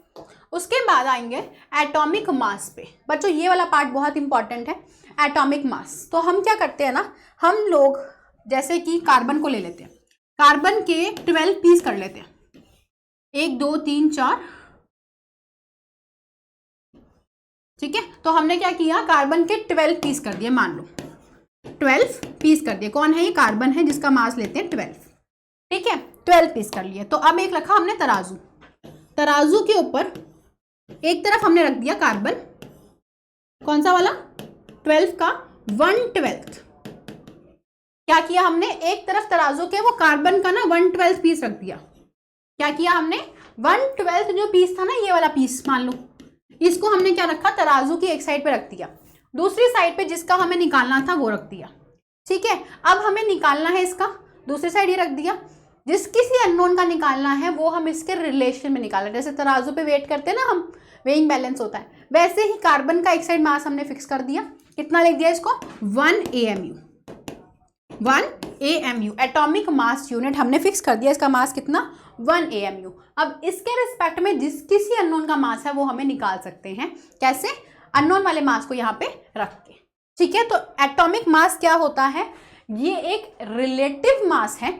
उसके बाद आएंगे एटॉमिक मास पे। बच्चों ये वाला पार्ट बहुत इंपॉर्टेंट है, एटॉमिक मास। तो हम क्या करते हैं ना, हम लोग जैसे कि कार्बन को ले लेते हैं, कार्बन के 12 पीस कर लेते हैं, 1 2 3 4 ठीक है, तो हमने क्या किया, कार्बन के 12 पीस कर दिए, मान लो 12 पीस कर दिए। कौन है ये, कार्बन है जिसका मास लेते हैं 12। ठीक है, 12 पीस कर लिए। तो अब एक रखा हमने तराजू, तराजू के ऊपर एक तरफ हमने रख दिया कार्बन, कौन सा वाला, 12 का 1/12। क्या किया हमने, एक तरफ तराजू के वो कार्बन का ना 1/12 पीस रख दिया। क्या किया हमने, 1/12 जो पीस था ना, ये वाला पीस मान लो, इसको हमने क्या रखा, तराजू की एक साइड पे रख दिया, दूसरी साइड पे जिसका हमें निकालना था वो रख दिया। ठीक है, अब हमें निकालना है इसका, दूसरी साइड ये रख दिया। जिस किसी अननोन का निकालना है वो हम इसके रिलेशन में निकाल रहे हैं। जैसे तराजू पे वेट करते हैं ना हम, वेइंग बैलेंस होता है, वैसे ही कार्बन का एक साइड मास हमने फिक्स कर दिया। कितना लिख दिया इसको, 1 AMU, 1 AMU atomic mass unit हमने फिक्स कर दिया। इसका मास कितना, 1 AMU। अब इसके रिस्पेक्ट में जिस किसी अननोन का मास है वो हमें निकाल सकते हैं। कैसे, अननोन वाले मास को यहाँ पे रख के। ठीक है, तो एटॉमिक मास क्या होता है, ये एक रिलेटिव मास है,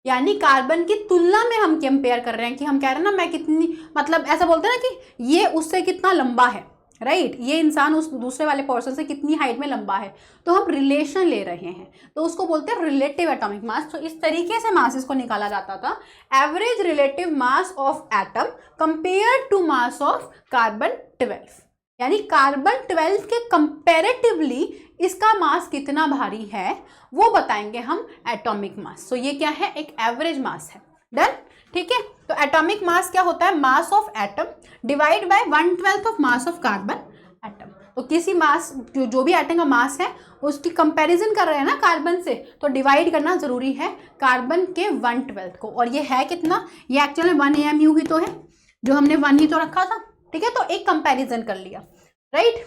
यानी कार्बन की तुलना में हम कंपेयर कर रहे हैं कि हम कह रहे हैं ना, मैं कितनी, मतलब ऐसा बोलते हैं ना कि ये उससे कितना लंबा है, राइट, ये इंसान उस दूसरे वाले पर्सन से कितनी हाइट में लंबा है, तो हम रिलेशन ले रहे हैं, तो उसको बोलते हैं रिलेटिव एटॉमिक मास। तो इस तरीके से मासेस को निकाला जाता था, average relative mass of atom compare to mass of carbon 12, यानी कार्बन 12 के कंपेरेटिवली इसका मास कितना भारी है वो बताएंगे हम एटॉमिक मास। तो ये क्या है, एक एवरेज मास है। डन, ठीक है, तो एटॉमिक मास क्या होता है, mass of atom divide by 1/12 of mass of carbon atom. तो किसी मास, जो भी एटम का मास है उसकी कंपैरिजन कर रहे हैं ना कार्बन से, तो डिवाइड करना जरूरी है कार्बन के 1/12 को। और ये है कितना, ये एक्चुअली 1 AMU ही तो है, जो हमने 1 ही तो रखा था। ठीक है, तो एक कंपैरिजन कर लिया, राइट।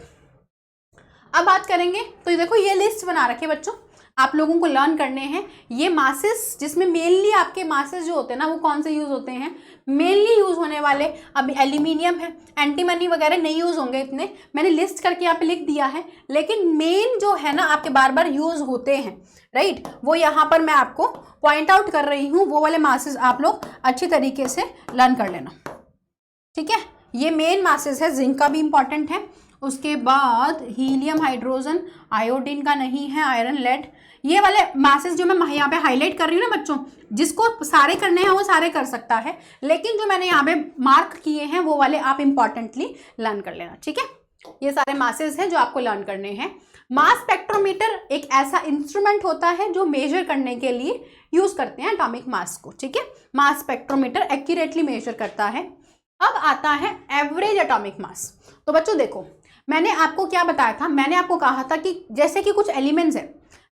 अब बात करेंगे, तो ये देखो ये लिस्ट बना रखी है बच्चों, आप लोगों को लर्न करने हैं ये मासेस, जिसमें मेनली आपके मासेस जो होते हैं ना वो कौन से यूज होते हैं, मेनली यूज होने वाले अभी एल्यूमिनियम है, एंटीमनी वगैरह नहीं यूज होंगे इतने, मैंने लिस्ट करके यहाँ पे लिख दिया है, लेकिन मेन जो है ना आपके बार बार यूज होते हैं, राइट, वो यहाँ पर मैं आपको पॉइंट आउट कर रही हूँ, वो वाले मासेस आप लोग अच्छी तरीके से लर्न कर लेना। ठीक है, ये मेन मासेस है, जिंक का भी इंपॉर्टेंट है, उसके बाद हीलियम, हाइड्रोजन, आयोडीन का नहीं है, आयरन, लेड, ये वाले मासेस जो मैं यहाँ पे हाईलाइट कर रही हूँ ना बच्चों, जिसको सारे करने हैं वो सारे कर सकता है, लेकिन जो मैंने यहाँ पे मार्क किए हैं वो वाले आप इंपॉर्टेंटली लर्न कर लेना। ठीक है, ये सारे मासेस हैं जो आपको लर्न करने हैं। मास स्पेक्ट्रोमीटर एक ऐसा इंस्ट्रूमेंट होता है जो मेजर करने के लिए यूज करते हैं एटॉमिक मास को। ठीक है, मास स्पेक्ट्रोमीटर एक्यूरेटली मेजर करता है। अब आता है एवरेज एटॉमिक मास। तो बच्चों देखो, मैंने आपको क्या बताया था, मैंने आपको कहा था कि जैसे कि कुछ एलिमेंट्स है,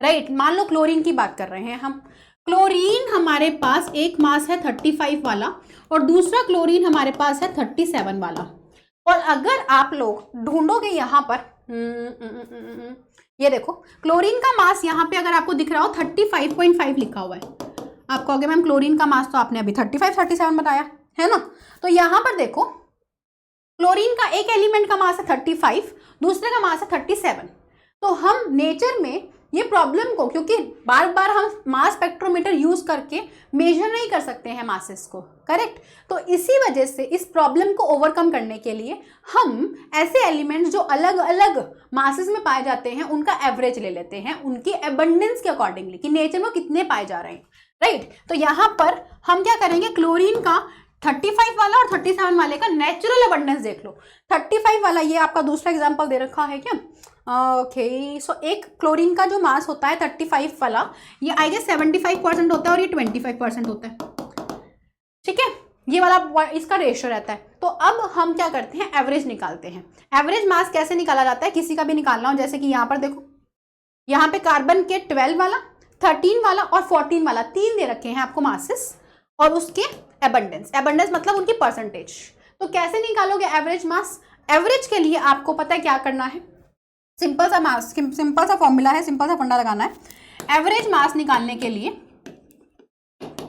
राइट, मान लो क्लोरीन की बात कर रहे हैं हम, क्लोरीन हमारे पास एक मास है 35 वाला और दूसरा क्लोरीन हमारे पास है 37 वाला। और अगर आप लोग ढूंढोगे यहाँ पर, ये देखो क्लोरीन का मास यहाँ पे अगर आपको दिख रहा हो 35.5 लिखा हुआ है, आप कहोगे मैम क्लोरीन का मास तो आपने अभी 37 बताया है ना, तो यहाँ पर देखो क्लोरीन का एक एलिमेंट का मास है 35, दूसरे का मास है 37। तो हम नेचर में ये प्रॉब्लम को, क्योंकि बार बार हम मास स्पेक्ट्रोमीटर यूज करके मेजर नहीं कर सकते हैं मासेस को, करेक्ट, तो इसी वजह से इस प्रॉब्लम को ओवरकम करने के लिए हम ऐसे एलिमेंट्स जो अलग अलग मासेस में पाए जाते हैं उनका एवरेज ले लेते हैं, उनकी एबंडेंस के अकॉर्डिंगली कि नेचर में कितने पाए जा रहे हैं, राइट। तो यहाँ पर हम क्या करेंगे, क्लोरीन का 35 वाला और 37 वाले का नेचुरल अबंडेंस देख लो। 35 वाला ये आपका दूसरा एग्जांपल दे रखा है क्या, ओके, सो एक क्लोरीन का जो मास होता है 35 वाला, ये आई गेस 75% होता है और ये 25% होता है। ठीक है, ये वाला इसका रेशियो रहता है। तो अब हम क्या करते हैं, एवरेज निकालते हैं। एवरेज मास कैसे निकाला जाता है, किसी का भी निकालना हो, जैसे कि यहाँ पर देखो, यहाँ पे कार्बन के 12 वाला, 13 वाला और 14 वाला 3 दे रखे हैं आपको मासेस, और उसके एबंडेंस, एबंडेंस मतलब उनकी परसेंटेज। तो कैसे निकालोगे एवरेज मास, एवरेज के लिए आपको पता है क्या करना है, सिंपल सा मास, सिंपल सा फॉर्मूला है, सिंपल सा फंडा लगाना है। एवरेज मास निकालने के लिए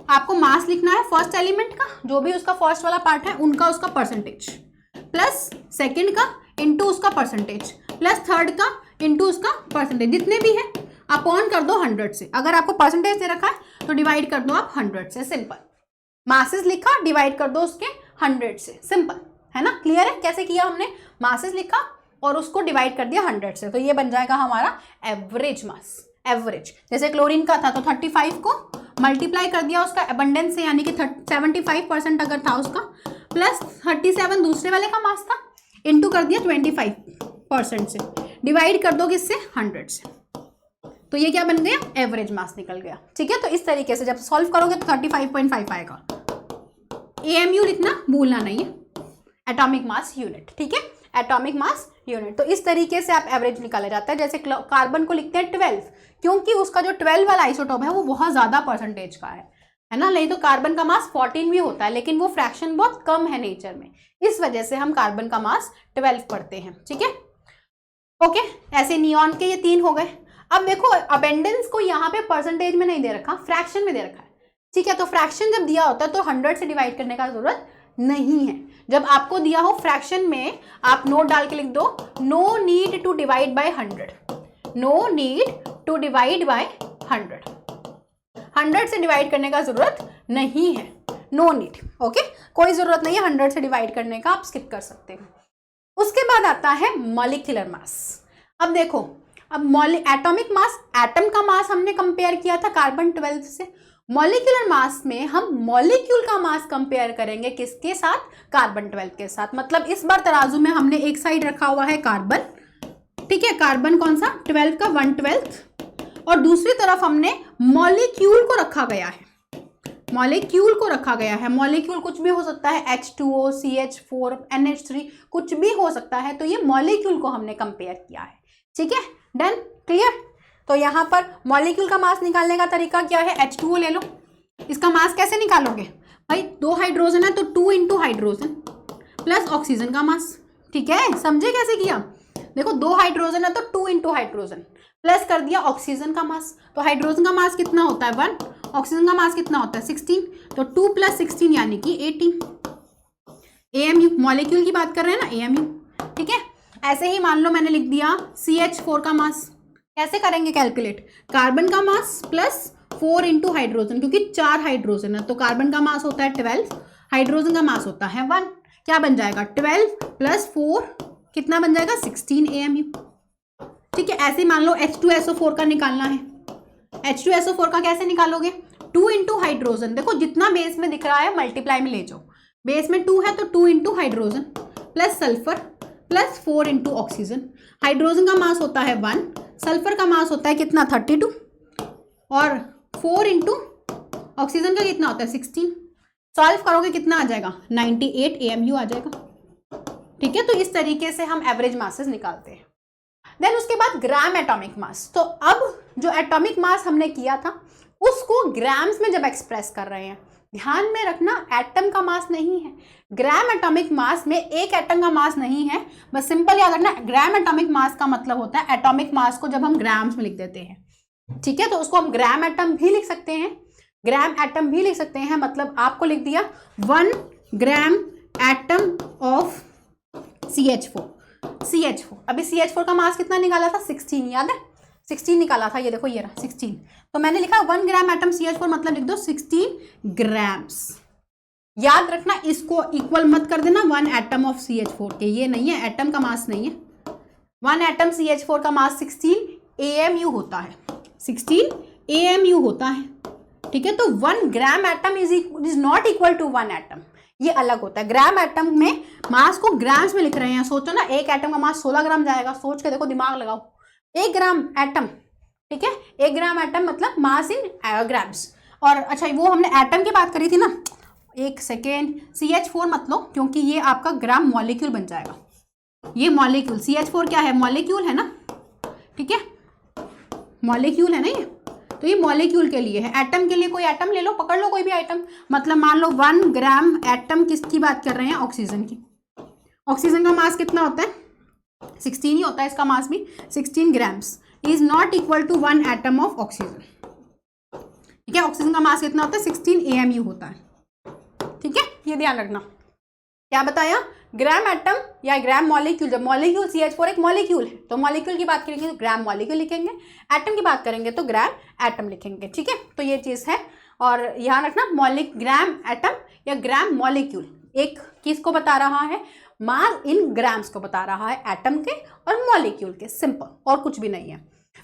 आपको मास लिखना है फर्स्ट एलिमेंट का, जो भी उसका फर्स्ट वाला पार्ट है उनका, उसका परसेंटेज, प्लस सेकंड का इंटू उसका परसेंटेज, प्लस थर्ड का इंटू उसका परसेंटेज, जितने भी है अपॉन कर दो 100 से। अगर आपको परसेंटेज दे रखा है तो डिवाइड कर दो आप 100 से, सिंपल। मासेस लिखा, डिवाइड कर दो उसके 100 से, सिंपल है ना, क्लियर है कैसे किया हमने, मासेस लिखा, और उसको डिवाइड कर दिया 100 से, तो ये बन जाएगा हमारा एवरेज मास। एवरेज जैसे क्लोरीन का था तो 35 को मल्टीप्लाई कर दिया उसका अबंडेंस से, यानी कि 75% अगर था उसका, प्लस 37 दूसरे वाले का मास था, इनटू कर दिया 25% से, डिवाइड कर दो किससे, 100 से, तो ये क्या बन गया, एवरेज मास निकल गया। ठीक है, तो इस तरीके से जब सॉल्व करोगे तो 35.5 आएगा। AMU लिखना भूलना नहीं है, एटॉमिक मास यूनिट। ठीक है, एटॉमिक मास यूनिट। तो इस तरीके से आप एवरेज निकाला जाता है। जैसे कार्बन को लिखते हैं 12, क्योंकि उसका जो 12 वाला आइसोटोप है वो बहुत ज्यादा परसेंटेज का है ना, नहीं तो कार्बन का मास 14 भी होता है, लेकिन वो फ्रैक्शन बहुत कम है नेचर में, इस वजह से हम कार्बन का मास 12 पढ़ते हैं। ठीक है, ओके, ऐसे नियॉन के ये 3 हो गए। अब देखो अबेंडेंस को यहाँ पे परसेंटेज में नहीं दे रखा, फ्रैक्शन में दे रखा है। ठीक है, तो फ्रैक्शन जब दिया होता है तो 100 से डिवाइड करने का जरूरत नहीं है। जब आपको दिया हो फ्रैक्शन में, आप नोट डाल के लिख दो, no need to divide by 100, no need to divide by 100, 100 से डिवाइड करने का जरूरत नहीं है, नो नीड। ओके, कोई जरूरत नहीं है 100 से डिवाइड करने का, आप स्किप कर सकते हो। उसके बाद आता है मॉलिक्यूलर मास। अब देखो, अब एटॉमिक मास, एटम का मास हमने कंपेयर किया था कार्बन 12 से, मॉलिक्यूलर मास में हम मॉलिक्यूल का मास कंपेयर करेंगे किसके साथ, कार्बन 12 के साथ। मतलब इस बार तराजू में हमने एक साइड रखा हुआ है कार्बन, ठीक है, कार्बन कौन सा, 12 का 1/12, और दूसरी तरफ हमने मॉलिक्यूल को रखा गया है, मॉलिक्यूल को रखा गया है। मॉलिक्यूल कुछ भी हो सकता है, H2O, CH4, NH3, कुछ भी हो सकता है, तो ये मॉलिक्यूल को हमने कंपेयर किया है। ठीक है, डन, क्लियर। तो यहाँ पर मॉलिक्यूल का मास निकालने का तरीका क्या है, H2O ले लो, इसका मास कैसे निकालोगे भाई, 2 हाइड्रोजन है तो 2 इंटू हाइड्रोजन प्लस ऑक्सीजन का मास। ठीक है, समझे कैसे किया, देखो 2 हाइड्रोजन है तो 2 इंटू हाइड्रोजन प्लस कर दिया ऑक्सीजन का मास, तो हाइड्रोजन का मास कितना होता है 1, ऑक्सीजन का मास कितना होता है 16, तो 2 + 16 यानी कि 18। AMU मॉलिक्यूल की बात कर रहे हैं ना, AMU। ठीक है, ऐसे ही मान लो मैंने लिख दिया CH4 का मास, कैसे करेंगे कैलकुलेट, कार्बन का मास प्लस 4 इंटू हाइड्रोजन, क्योंकि 4 हाइड्रोजन है तो कार्बन का मास होता है 12, हाइड्रोजन का मास होता है 1, क्या बन जाएगा 12 + 4 कितना बन जाएगा 16 AMU। ठीक है, ऐसे मान लो H2SO4 का निकालना है, H2SO4 का कैसे निकालोगे, 2 इंटू हाइड्रोजन, देखो जितना बेस में दिख रहा है मल्टीप्लाई में ले जाओ, बेस में 2 है तो 2 into hydrogen plus sulphur plus 4 into oxygen. Hydrogen का मास होता है 1, सल्फर का मास होता है कितना 32, और 4 इंटू ऑक्सीजन का कितना होता है 16। सॉल्व करोगे कितना आ जाएगा 98 AMU आ जाएगा। ठीक है, तो इस तरीके से हम एवरेज मासेस निकालते हैं। देन उसके बाद ग्राम एटॉमिक मास। तो अब जो एटॉमिक मास हमने किया था उसको ग्राम्स में जब एक्सप्रेस कर रहे हैं, ध्यान में रखना एटम का मास नहीं है, ग्राम एटॉमिक मास में एक एटम का मास नहीं है, बस सिंपल याद रखना ग्राम एटॉमिक मास का मतलब होता है एटॉमिक मास को जब हम ग्राम्स में लिख देते हैं। ठीक है, तो उसको हम ग्राम एटम भी लिख सकते हैं, ग्राम एटम भी लिख सकते हैं, मतलब आपको लिख दिया 1 ग्राम एटम ऑफ CH4। अभी CH4 का मास कितना निकाला था 16, याद है 16 निकाला था, ये देखो ये रहा 16, तो मैंने लिखा 1 ग्राम एटम CH4 मतलब लिख दो 16 ग्राम्स। याद रखना इसको इक्वल मत कर देना 1 एटम ऑफ CH4 के, ये नहीं है, एटम का मास नहीं है, 1 एटम CH4 का मास 16 AMU होता है, 16 AMU होता है। ठीक है, तो 1 gram atom is not equal to 1 atom, ये अलग होता है। ग्राम एटम में मास को ग्राम्स में लिख रहे हैं, सोचो ना एक एटम का मास 16 ग्राम जाएगा, सोच के देखो, दिमाग लगाओ, 1 ग्राम एटम। ठीक है, 1 ग्राम एटम मतलब मास इन ग्राम्स। और अच्छा वो हमने एटम की बात करी थी ना, एक सेकेंड, CH4 मत लो क्योंकि ये आपका ग्राम मॉलिक्यूल बन जाएगा, ये मॉलिक्यूल CH4 क्या है, मॉलिक्यूल है ना। ठीक है, मॉलिक्यूल है ना ये, तो ये मॉलिक्यूल के लिए है, एटम के लिए कोई एटम ले लो, पकड़ लो कोई भी आइटम, मतलब मान लो 1 ग्राम एटम किसकी बात कर रहे हैं, ऑक्सीजन की। ऑक्सीजन का मास कितना होता है 16 ही होता है, इसका मास भी 16 grams is not equal to 1 atom of oxygen. ठीक है, ऑक्सीजन का मास कितना होता है 16 AMU होता है। ठीक है, ये ध्यान रखना, क्या बताया, ग्राम एटम या ग्राम मॉलिक्यूल, जब मॉलिक्यूल CH4 एक मॉलिक्यूल है तो मॉलिक्यूल की बात करेंगे तो ग्राम मॉलिक्यूल लिखेंगे, एटम की बात करेंगे तो ग्राम एटम लिखेंगे। ठीक है, तो ये चीज़ है, और ध्यान रखना ग्राम एटम या ग्राम मॉलिक्यूल एक किसको बता रहा है, मास इन ग्राम्स को बता रहा है, एटम के और मॉलिक्यूल के, सिंपल, और कुछ भी नहीं है।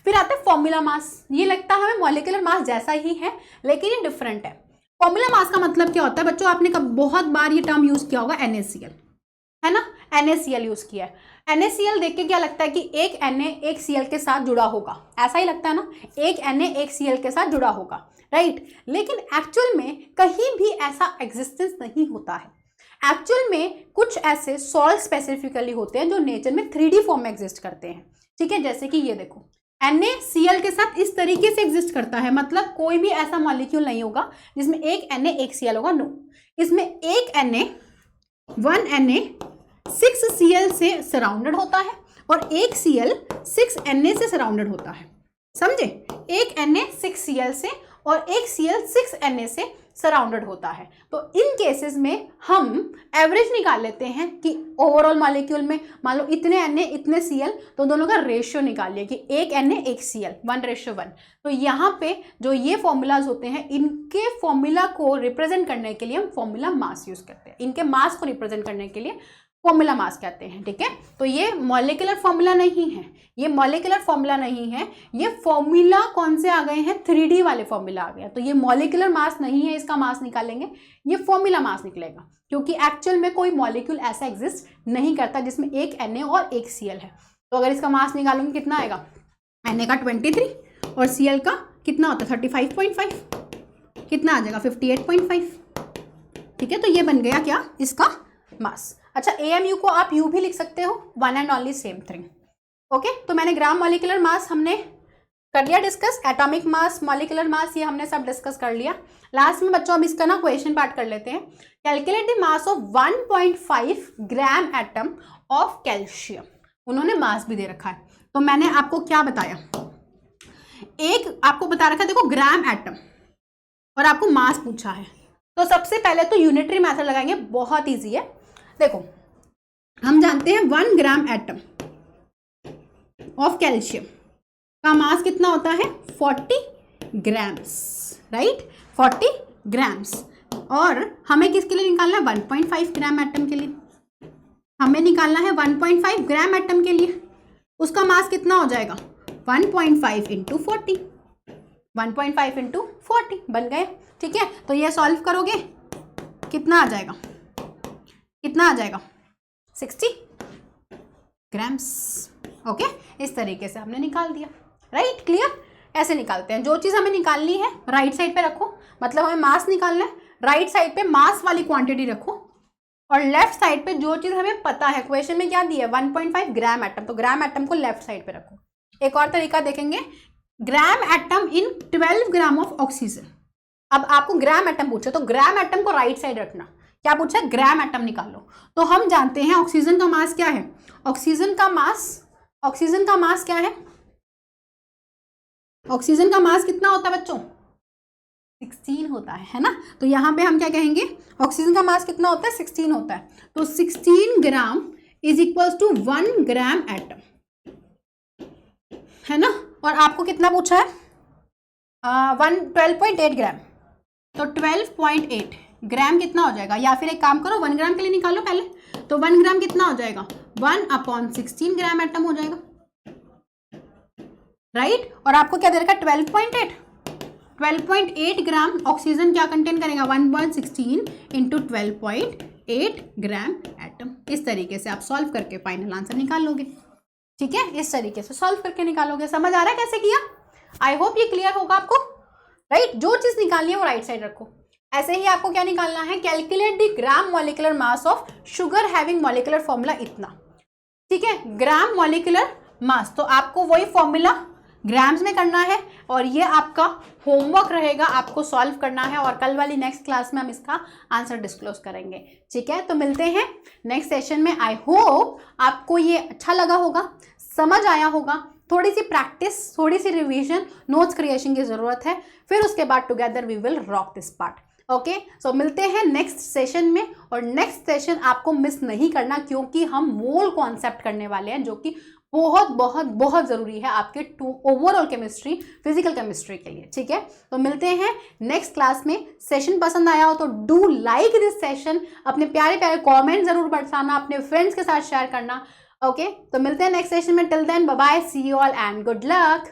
फिर आता है फॉर्मूला मास। ये लगता है हमें मॉलिक्यूलर मास जैसा ही है, लेकिन ये डिफरेंट है। फॉर्मूला मास का मतलब क्या होता है बच्चों, आपने कब बहुत बार ये टर्म यूज किया होगा, NaCl, है ना, NaCl यूज किया है। NaCl देख के क्या लगता है कि एक Na एक Cl के साथ जुड़ा होगा, ऐसा ही लगता है ना, एक Na एक Cl के साथ जुड़ा होगा, राइट। लेकिन एक्चुअल में कहीं भी ऐसा एग्जिस्टेंस नहीं होता है। एक्चुअल में कुछ ऐसे सॉल्ट स्पेसिफिकली होते हैं जो नेचर में 3D फॉर्म में एग्जिस्ट करते हैं, ठीक है। जैसे कि ये देखो, NaCl के साथ इस तरीके से एग्जिस्ट करता है, मतलब कोई भी ऐसा मॉलिक्यूल नहीं होगा जिसमें एक Na एक Cl होगा, नो। इसमें एक Na 1 Na 6 Cl से सराउंडेड होता है और एक Cl 6 Na से सराउंडेड होता है, समझे। एक Na 6 Cl से और एक Cl 6 Na से सराउंडेड होता है। तो इन केसेस में हम एवरेज निकाल लेते हैं कि ओवरऑल मॉलिक्यूल में मान लो इतने Na इतने Cl, तो दोनों का रेशियो निकालिए कि एक Na एक Cl 1:1। तो यहाँ पे जो ये फॉर्मूलाज होते हैं, इनके फॉर्मूला को रिप्रेजेंट करने के लिए हम फॉर्मूला मास यूज करते हैं। इनके मास को रिप्रेजेंट करने के लिए फॉर्मूला मास कहते हैं, ठीक है। तो ये मॉलिक्यूलर फॉर्मूला नहीं है, ये मॉलिक्यूलर फॉर्मूला नहीं है, ये फॉर्मूला कौन से आ गए हैं, 3D वाले फॉर्मूला आ गया। तो ये मॉलिक्यूलर मास नहीं है, इसका मास निकालेंगे, ये फॉर्मूला मास निकलेगा, क्योंकि एक्चुअल में कोई मॉलिक्यूल ऐसा एग्जिस्ट नहीं करता जिसमें एक Na और एक Cl है। तो अगर इसका मास निकालूंगी कितना आएगा, Na का 23 और Cl का कितना होता है 35.5, कितना आ जाएगा 58.5, ठीक है। तो ये बन गया क्या, इसका मास। अच्छा, AMU को आप यू भी लिख सकते हो, one and only same thing, okay. तो मैंने ग्राम मॉलिक्यूलर मास हमने कर लिया discuss, atomic mass, molecular mass, ये हमने सब डिस्कस कर लिया। लास्ट में बच्चों हम इसका ना क्वेश्चन पार्ट कर लेते हैं। Calculate the mass of 1.5 gram atom of calcium. उन्होंने मास भी दे रखा है, तो मैंने आपको क्या बताया, एक आपको बता रखा है, देखो ग्राम एटम, और आपको मास पूछा है। तो सबसे पहले तो यूनिटरी मेथड लगाएंगे, बहुत ईजी है। देखो, हम जानते हैं 1 ग्राम एटम ऑफ कैल्शियम का मास कितना होता है 40 ग्राम्स, राइट, 40 ग्राम्स। और हमें किसके लिए निकालना है, 1.5 ग्राम एटम के लिए हमें निकालना है, 1.5 ग्राम एटम के लिए उसका मास कितना हो जाएगा 1.5 इंटू 40, 1.5 इंटू 40 बन गए, ठीक है। तो ये सॉल्व करोगे कितना आ जाएगा, कितना आ जाएगा 60 ग्राम्स, ओके। इस तरीके से हमने निकाल दिया, राइट, क्लियर। ऐसे निकालते हैं, जो चीज़ हमें निकालनी है राइट साइड पे रखो, मतलब हमें मास निकालना है, राइट साइड पे मास वाली क्वांटिटी रखो, और लेफ्ट साइड पे जो चीज़ हमें पता है, क्वेश्चन में क्या दिया है 1.5 ग्राम एटम, तो ग्राम एटम को लेफ्ट साइड पे रखो। एक और तरीका देखेंगे, gram atom in 12 gram of oxygen. अब आपको ग्राम एटम पूछे तो ग्राम एटम को राइट साइड रखना, क्या पूछा है, ग्राम एटम निकालो। तो हम जानते हैं ऑक्सीजन का मास क्या है, ऑक्सीजन का मास क्या है, ऑक्सीजन का मास कितना होता है बच्चों 16 होता है ना। तो यहाँ पे हम क्या कहेंगे, ऑक्सीजन का मास कितना होता है 16 होता है। तो 16 gram is equals to 1 gram atom, है ना। और आपको कितना पूछा है 12.8 ग्राम, तो 12.8 ग्राम कितना हो जाएगा, या फिर एक काम करो 1 ग्राम के लिए निकालो पहले, तो 1 ग्राम कितना हो जाएगा 1/16 ग्राम एटम हो जाएगा, राइट। और आपको क्या दे रखा है 12.8 ग्राम ऑक्सीजन क्या कंटेन करेगा 1/16 इंटू 12.8 ग्राम एटम। इस तरीके से आप सॉल्व करके फाइनल आंसर निकाल लोगे, ठीक है। इस तरीके से सॉल्व करके निकालोगे, समझ आ रहा है कैसे किया, आई होप ये क्लियर होगा आपको, राइट। जो चीज निकालनी है वो राइट साइड रखो। ऐसे ही आपको क्या निकालना है, calculate the gram molecular mass of sugar having molecular formula इतना, ठीक है, ग्राम मॉलिक्यूलर मास। तो आपको वही फॉर्मूला ग्राम्स में करना है, और ये आपका होमवर्क रहेगा, आपको सॉल्व करना है, और कल वाली नेक्स्ट क्लास में हम इसका आंसर डिस्क्लोज करेंगे, ठीक है। तो मिलते हैं नेक्स्ट सेशन में। आई होप आपको ये अच्छा लगा होगा, समझ आया होगा। थोड़ी सी प्रैक्टिस, थोड़ी सी रिवीजन, नोट्स क्रिएशन की जरूरत है, फिर उसके बाद together we will rock this part, okay. So मिलते हैं नेक्स्ट सेशन में, और नेक्स्ट सेशन आपको मिस नहीं करना, क्योंकि हम मोल कॉन्सेप्ट करने वाले हैं, जो कि बहुत बहुत बहुत ज़रूरी है आपके ओवरऑल केमिस्ट्री, फिजिकल केमिस्ट्री के लिए। ठीक है, तो मिलते हैं नेक्स्ट क्लास में। सेशन पसंद आया हो तो डू लाइक दिस सेशन, अपने प्यारे प्यारे कमेंट जरूर बताना, अपने फ्रेंड्स के साथ शेयर करना। ओके, तो मिलते हैं नेक्स्ट सेशन में। Till then bye bye, see you all and good luck.